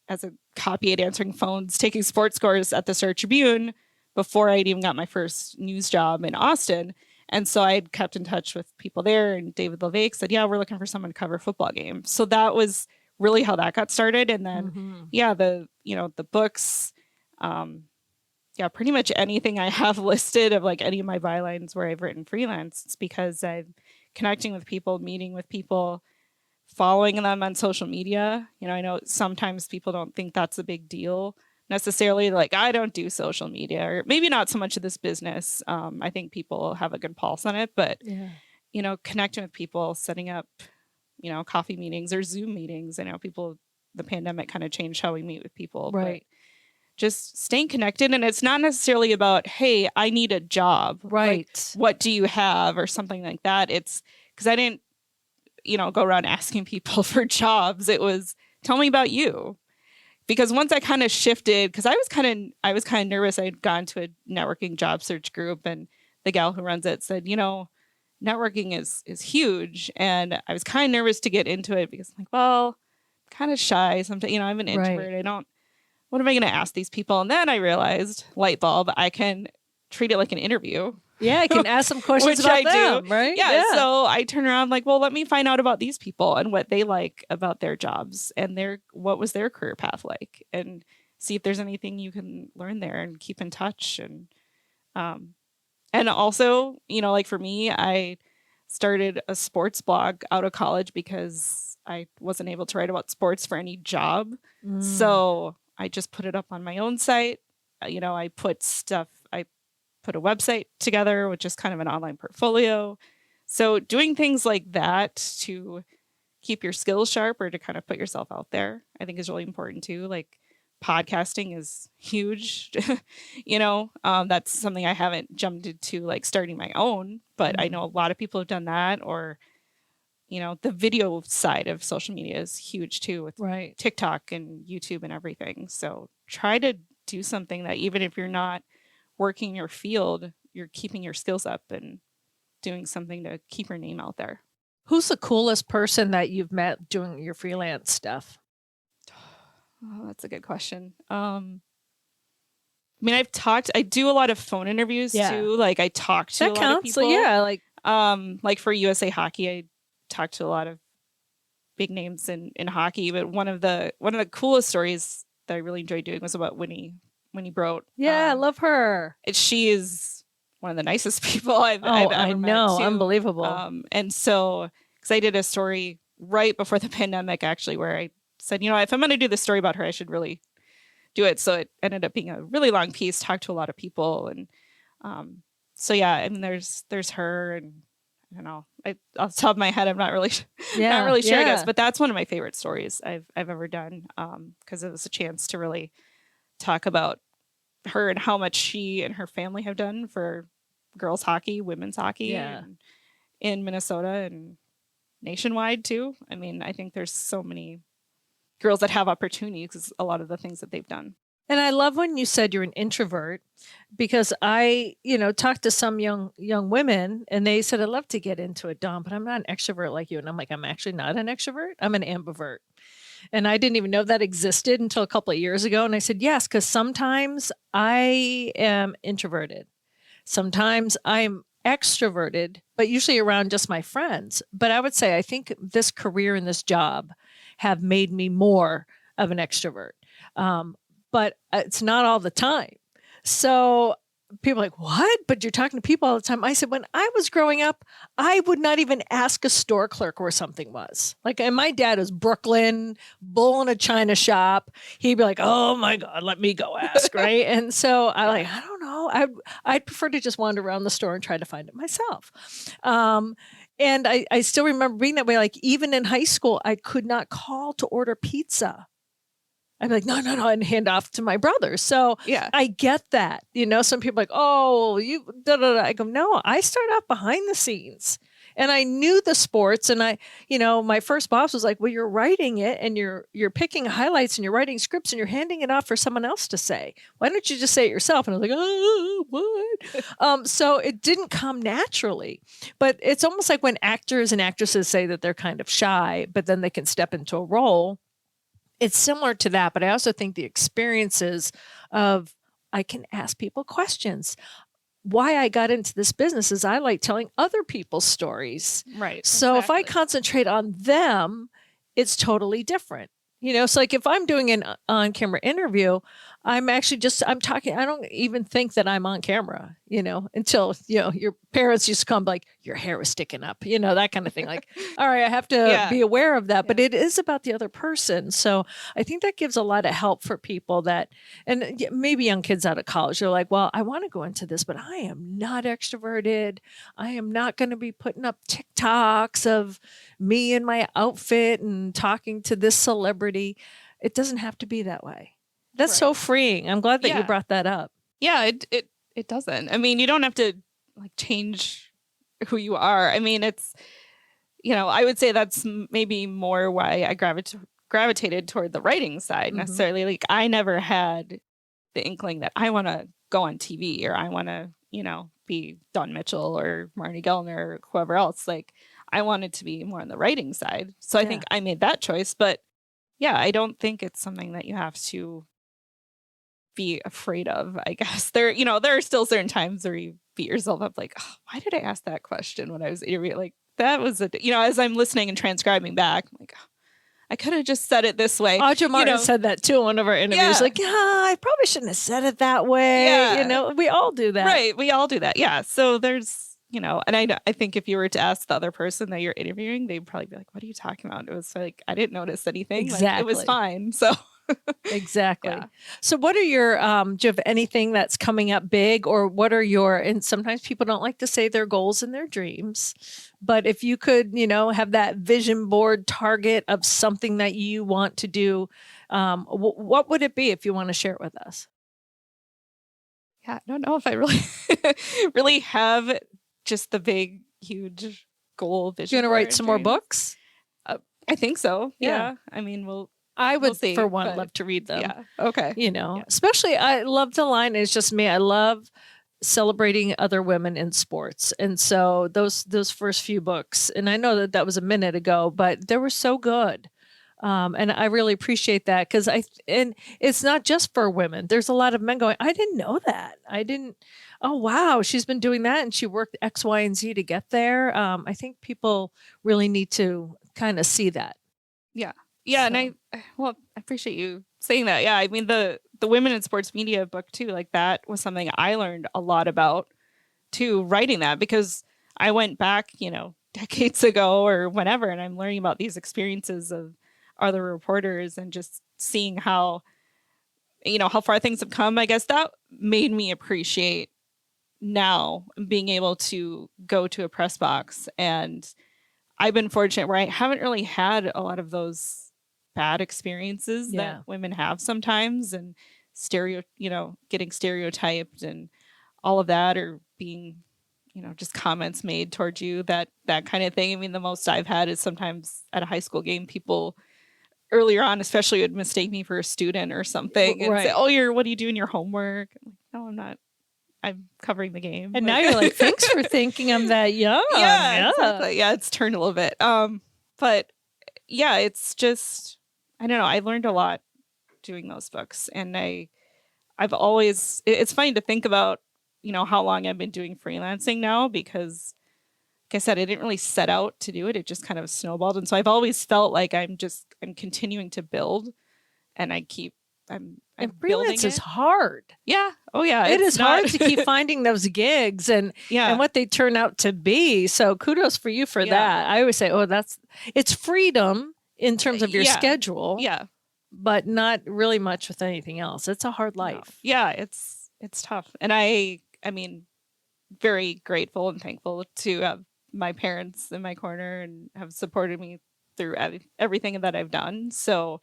as a copy aide answering phones, taking sports scores at the Star Tribune before I'd even got my first news job in Austin. And so I had kept in touch with people there, and David LeVake said, yeah, we're looking for someone to cover football games. So that was really how that got started. And then, the books, pretty much anything I have listed of like any of my bylines where I've written freelance, it's because I'm connecting with people, meeting with people, following them on social media. You know, I know sometimes people don't think that's a big deal necessarily. Like, I don't do social media, or maybe not so much of this business. I think people have a good pulse on it, but, connecting with people, setting up, coffee meetings or Zoom meetings. I know the pandemic kind of changed how we meet with people. Right. But just staying connected. And it's not necessarily about, hey, I need a job. Right. Like, what do you have, or something like that. It's because I didn't, go around asking people for jobs. It was, tell me about you. Because once I kind of shifted, because I was kind of nervous. I had gone to a networking job search group, and the gal who runs it said, networking is huge. And I was kind of nervous to get into it because I'm like, well, I'm kind of shy. Sometimes, I'm an introvert. Right. What am I going to ask these people? And then I realized, light bulb, I can treat it like an interview. Yeah, I can ask some questions Which about I them, do. right? Yeah, so I turn around like, well, let me find out about these people and what they like about their jobs and what was their career path like, and see if there's anything you can learn there and keep in touch. And also, like for me, I started a sports blog out of college because I wasn't able to write about sports for any job. So I just put it up on my own site. I put a website together, which is kind of an online portfolio. So doing things like that to keep your skills sharp, or to kind of put yourself out there, I think is really important too. Like, podcasting is huge. That's something I haven't jumped into, like starting my own, but I know a lot of people have done that. Or, the video side of social media is huge too, with TikTok and YouTube and everything. So try to do something that, even if you're not working in your field, you're keeping your skills up and doing something to keep your name out there. Who's the coolest person that you've met doing your freelance stuff? Oh, that's a good question. I do a lot of phone interviews too. Like, I talk to a lot of people. So yeah, like for USA Hockey, I talked to a lot of big names in hockey. But one of the coolest stories that I really enjoyed doing was about Winnie Brote. Yeah, I love her. She is one of the nicest people I've ever met too. Unbelievable. And so, because I did a story right before the pandemic, actually, where I said, if I'm going to do this story about her, I should really do it. So it ended up being a really long piece, talked to a lot of people. And there's her, and I don't know, off the top of my head, I'm not really sure, I guess, but that's one of my favorite stories I've ever done, because it was a chance to really talk about her and how much she and her family have done for girls hockey, women's hockey, and in Minnesota and nationwide too. I think there's so many girls that have opportunities because a lot of the things that they've done. And I love when you said you're an introvert, because I, talked to some young women, and they said, I'd love to get into it, Dawn, but I'm not an extrovert like you. And I'm like, I'm actually not an extrovert. I'm an ambivert. And I didn't even know that existed until a couple of years ago. And I said, yes, because sometimes I am introverted. Sometimes I'm extroverted, but usually around just my friends. But I would say, I think this career and this job have made me more of an extrovert. But it's not all the time. So people are like, what? But you're talking to people all the time. I said, when I was growing up, I would not even ask a store clerk where something was. Like, and my dad was Brooklyn, bull in a china shop. He'd be like, oh my God, let me go ask, right? And so I don't know. I'd prefer to just wander around the store and try to find it myself. And I still remember being that way. Like, even in high school, I could not call to order pizza. I'd be like, no, no, no, and hand off to my brother. So Yeah. I get that. Some people are like, oh, you da da da. I go, no, I start out behind the scenes. And I knew the sports, and my first boss was like, well, you're writing it and you're picking highlights and you're writing scripts and you're handing it off for someone else to say. Why don't you just say it yourself? And I was like, oh, what? So it didn't come naturally, but it's almost like when actors and actresses say that they're kind of shy, but then they can step into a role. It's similar to that, but I also think the experiences of I can ask people questions. Why I got into this business is I like telling other people's stories. Right. So if I exactly. concentrate on them, it's totally different. So like if I'm doing an on-camera interview, I'm talking. I don't even think that I'm on camera, until, your parents used to come like, your hair is sticking up, that kind of thing. Like, all right, I have to Yeah. be aware of that, but it is about the other person. So I think that gives a lot of help for people and maybe young kids out of college, they're like, well, I want to go into this, but I am not extroverted. I am not going to be putting up TikToks of me in my outfit and talking to this celebrity. It doesn't have to be that way. That's Right. so freeing. I'm glad that you Yeah. brought that up. Yeah, it doesn't. I mean, you don't have to like change who you are. I mean, it's, I would say that's maybe more why I gravitated toward the writing side necessarily. Like I never had the inkling that I want to go on TV or I want to, be Don Mitchell or Marnie Gellner or whoever else. Like I wanted to be more on the writing side. So I think I made that choice. But yeah, I don't think it's something that you have to be afraid of, I guess. There are still certain times where you beat yourself up like, oh, why did I ask that question when I was interviewing? Like that was as I'm listening and transcribing back, I'm like, oh, I could have just said it this way. Audra Martin said that too in one of our interviews. Yeah. Like, I probably shouldn't have said it that way. Yeah. We all do that. Right. We all do that. Yeah. So there's, and I think if you were to ask the other person that you're interviewing, they'd probably be like, what are you talking about? It was like, I didn't notice anything. Exactly. Like, it was fine. So exactly. Yeah. So what are your, do you have anything that's coming up big, or what are and sometimes people don't like to say their goals and their dreams, but if you could, have that vision board target of something that you want to do, what would it be if you want to share it with us? Yeah, I don't know if I really, really have just the big, huge goal vision. You're going to write board some more dreams. books? I think so. Yeah. Yeah. I mean, I would, we'll see, for one, but love to read them. yeah. Okay. Especially I love the line, it's just me. I love celebrating other women in sports. And so those first few books, and I know that was a minute ago, but they were so good. And I really appreciate that because and it's not just for women. There's a lot of men going, I didn't know that. Oh, wow. She's been doing that and she worked X, Y, and Z to get there. I think people really need to kind of see that. Yeah. Yeah. So. And I appreciate you saying that. Yeah. I mean, the women in sports media book too, like that was something I learned a lot about too, writing that, because I went back, decades ago or whenever, and I'm learning about these experiences of other reporters and just seeing how far things have come. I guess that made me appreciate now being able to go to a press box. And I've been fortunate where I haven't really had a lot of those bad experiences that women have sometimes, and getting stereotyped and all of that, or being, just comments made towards you, that kind of thing. I mean, the most I've had is sometimes at a high school game, people earlier on, especially, would mistake me for a student or something and say, "Oh, what are you doing your homework?" I'm like, "No, I'm not. I'm covering the game." And now you're like, "Thanks for thinking I'm that young." Yeah, exactly. Yeah, it's turned a little bit. But yeah, it's just, I don't know. I learned a lot doing those books, and I've always. It's funny to think about, how long I've been doing freelancing now, because, like I said, I didn't really set out to do it. It just kind of snowballed. And so I've always felt like I'm continuing to build, and I'm and building freelance it. is hard. Yeah. Oh yeah. It is hard to keep finding those gigs and what they turn out to be. So kudos for you for that. I always say, it's freedom in terms of your schedule. Yeah. But not really much with anything else. It's a hard life. No. Yeah. It's tough. And I mean, very grateful and thankful to have my parents in my corner and have supported me through everything that I've done. So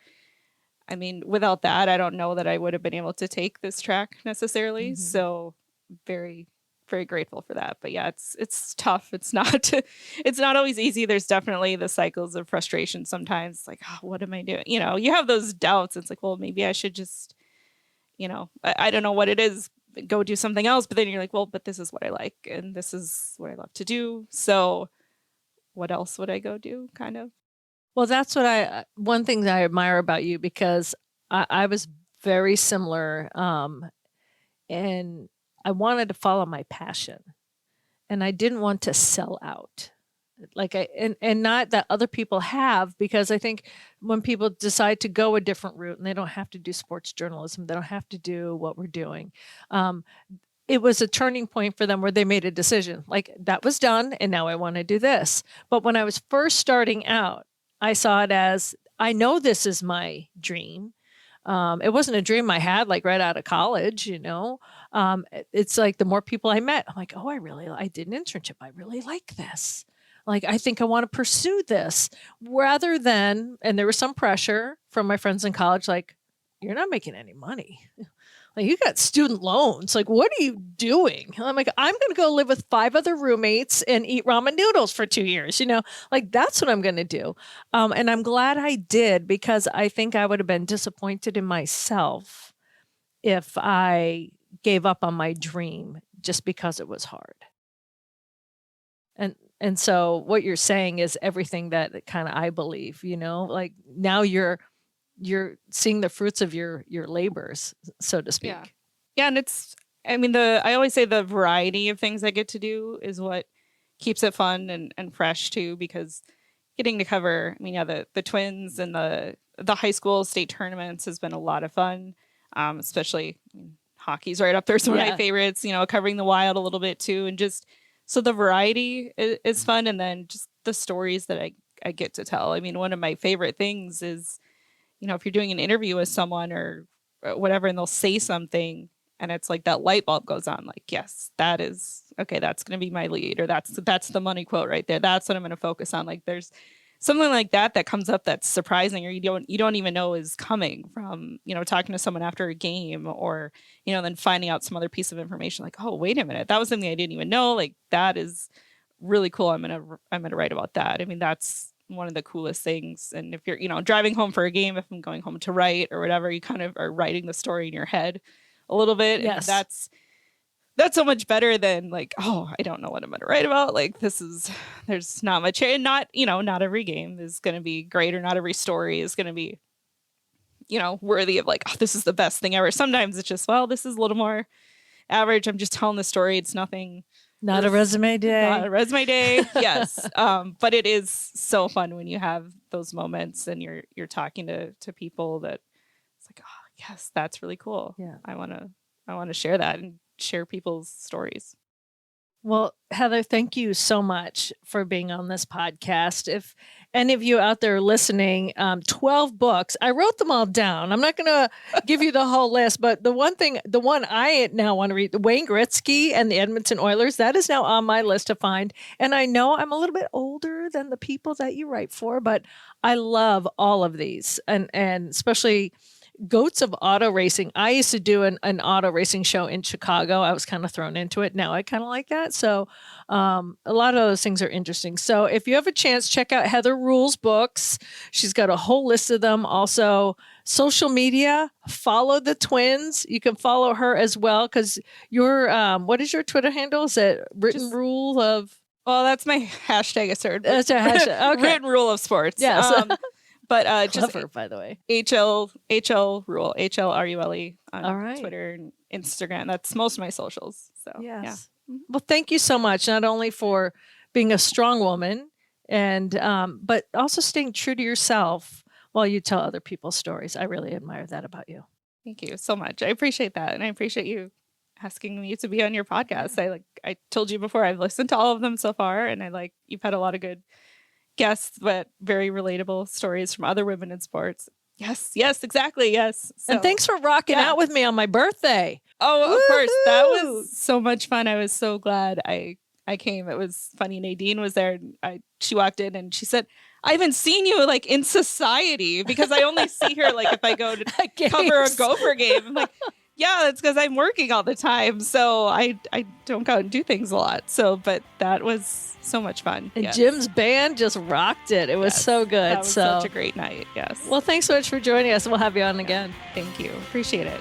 I mean, without that, I don't know that I would have been able to take this track necessarily. Mhm. So very, very grateful for that. But yeah, it's tough. It's not it's not always easy. There's definitely the cycles of frustration sometimes. Like, oh, what am I doing? You know, you have those doubts. It's like, well, maybe I should just, you know, I don't know what it is, go do something else. But then you're like, well, but this is what I like and this is what I love to do. So what else would I go do? Kind of. Well, that's what one thing that I admire about you, because I was very similar. And I wanted to follow my passion, and I didn't want to sell out. Like and not that other people have, because I think when people decide to go a different route and they don't have to do sports journalism, they don't have to do what we're doing. It was a turning point for them where they made a decision like that was done. And now I want to do this. But when I was first starting out, I saw it as, I know this is my dream. It wasn't a dream I had like right out of college, you know. It's like the more people I met, I'm like, oh, I did an internship. I really like this. Like, I think I want to pursue this rather than, and there was some pressure from my friends in college, like, you're not making any money. Like, you got student loans. Like, what are you doing? I'm like, I'm going to go live with 5 other roommates and eat ramen noodles for 2 years. You know, like that's what I'm going to do. And I'm glad I did, because I think I would have been disappointed in myself if I gave up on my dream just because it was hard. And so what you're saying is everything that kind of I believe, you know, like now you're seeing the fruits of your labors, so to speak. Yeah. And I mean, I always say the variety of things I get to do is what keeps it fun and fresh too, because getting to cover, I mean, yeah, the Twins and the high school state tournaments has been a lot of fun. Especially, I mean, hockey's right up there. It's one of my favorites, you know, covering the Wild a little bit too. And just, so the variety is fun. And then just the stories that I get to tell. I mean, one of my favorite things is, you know, if you're doing an interview with someone or whatever, and they'll say something and it's like that light bulb goes on, like, yes, that is, okay, that's going to be my lead, or that's the money quote right there. That's what I'm going to focus on. Like there's something like that comes up that's surprising, or you don't even know is coming from, you know, talking to someone after a game, or, you know, then finding out some other piece of information like, oh, wait a minute, that was something I didn't even know. Like that is really cool. I'm going to write about that. I mean, that's one of the coolest things. And if you're, you know, driving home for a game, if I'm going home to write or whatever, you kind of are writing the story in your head a little bit. Yes. And that's so much better than like, oh, I don't know what I'm going to write about. Like there's not much, and not, you know, not every game is going to be great, or not every story is going to be, you know, worthy of like, oh, this is the best thing ever. Sometimes it's just, well, this is a little more average. I'm just telling the story. It's nothing. Not a resume day. Not a resume day. Yes. But it is so fun when you have those moments and you're talking to people that it's like, oh yes, that's really cool. Yeah. I want to share that and share people's stories. Well, Heather, thank you so much for being on this podcast. If any of you out there listening, 12 books, I wrote them all down. I'm not going to give you the whole list, but the one I now want to read, the Wayne Gretzky and the Edmonton Oilers, that is now on my list to find. And I know I'm a little bit older than the people that you write for, but I love all of these, and especially Goats of Auto Racing. I used to do an auto racing show in Chicago. I was kind of thrown into it. Now I kind of like that. So a lot of those things are interesting. So if you have a chance, check out Heather Rule's books. She's got a whole list of them. Also, social media, follow the Twins. You can follow her as well, because your what is your Twitter handle? Is it Written Rule of? Well, that's my hashtag assert. That's a hashtag. Okay. Written Rule of Sports. Yes. But Clever, just by the way. HL Rule, HLRULE on All right. Twitter and Instagram. That's most of my socials. So yes. Yeah. Well, thank you so much, not only for being a strong woman, and but also staying true to yourself while you tell other people's stories. I really admire that about you. Thank you so much. I appreciate that, and I appreciate you asking me to be on your podcast. I told you before, I've listened to all of them so far, and you've had a lot of good guests, but very relatable stories from other women in sports. Yes, exactly. Yes. So, and thanks for rocking out with me on my birthday. Oh, of course. That was so much fun. I was so glad I came. It was funny. Nadine was there. She walked in and she said, I haven't seen you like in society because I only see her like if I go to cover a Gopher game. I'm like, yeah, that's because I'm working all the time. So I don't go out and do things a lot. So, but that was so much fun. And yes. Jim's band just rocked it. It was so good. That was such a great night. Yes. Well, thanks so much for joining us. We'll have you on again. Thank you. Appreciate it.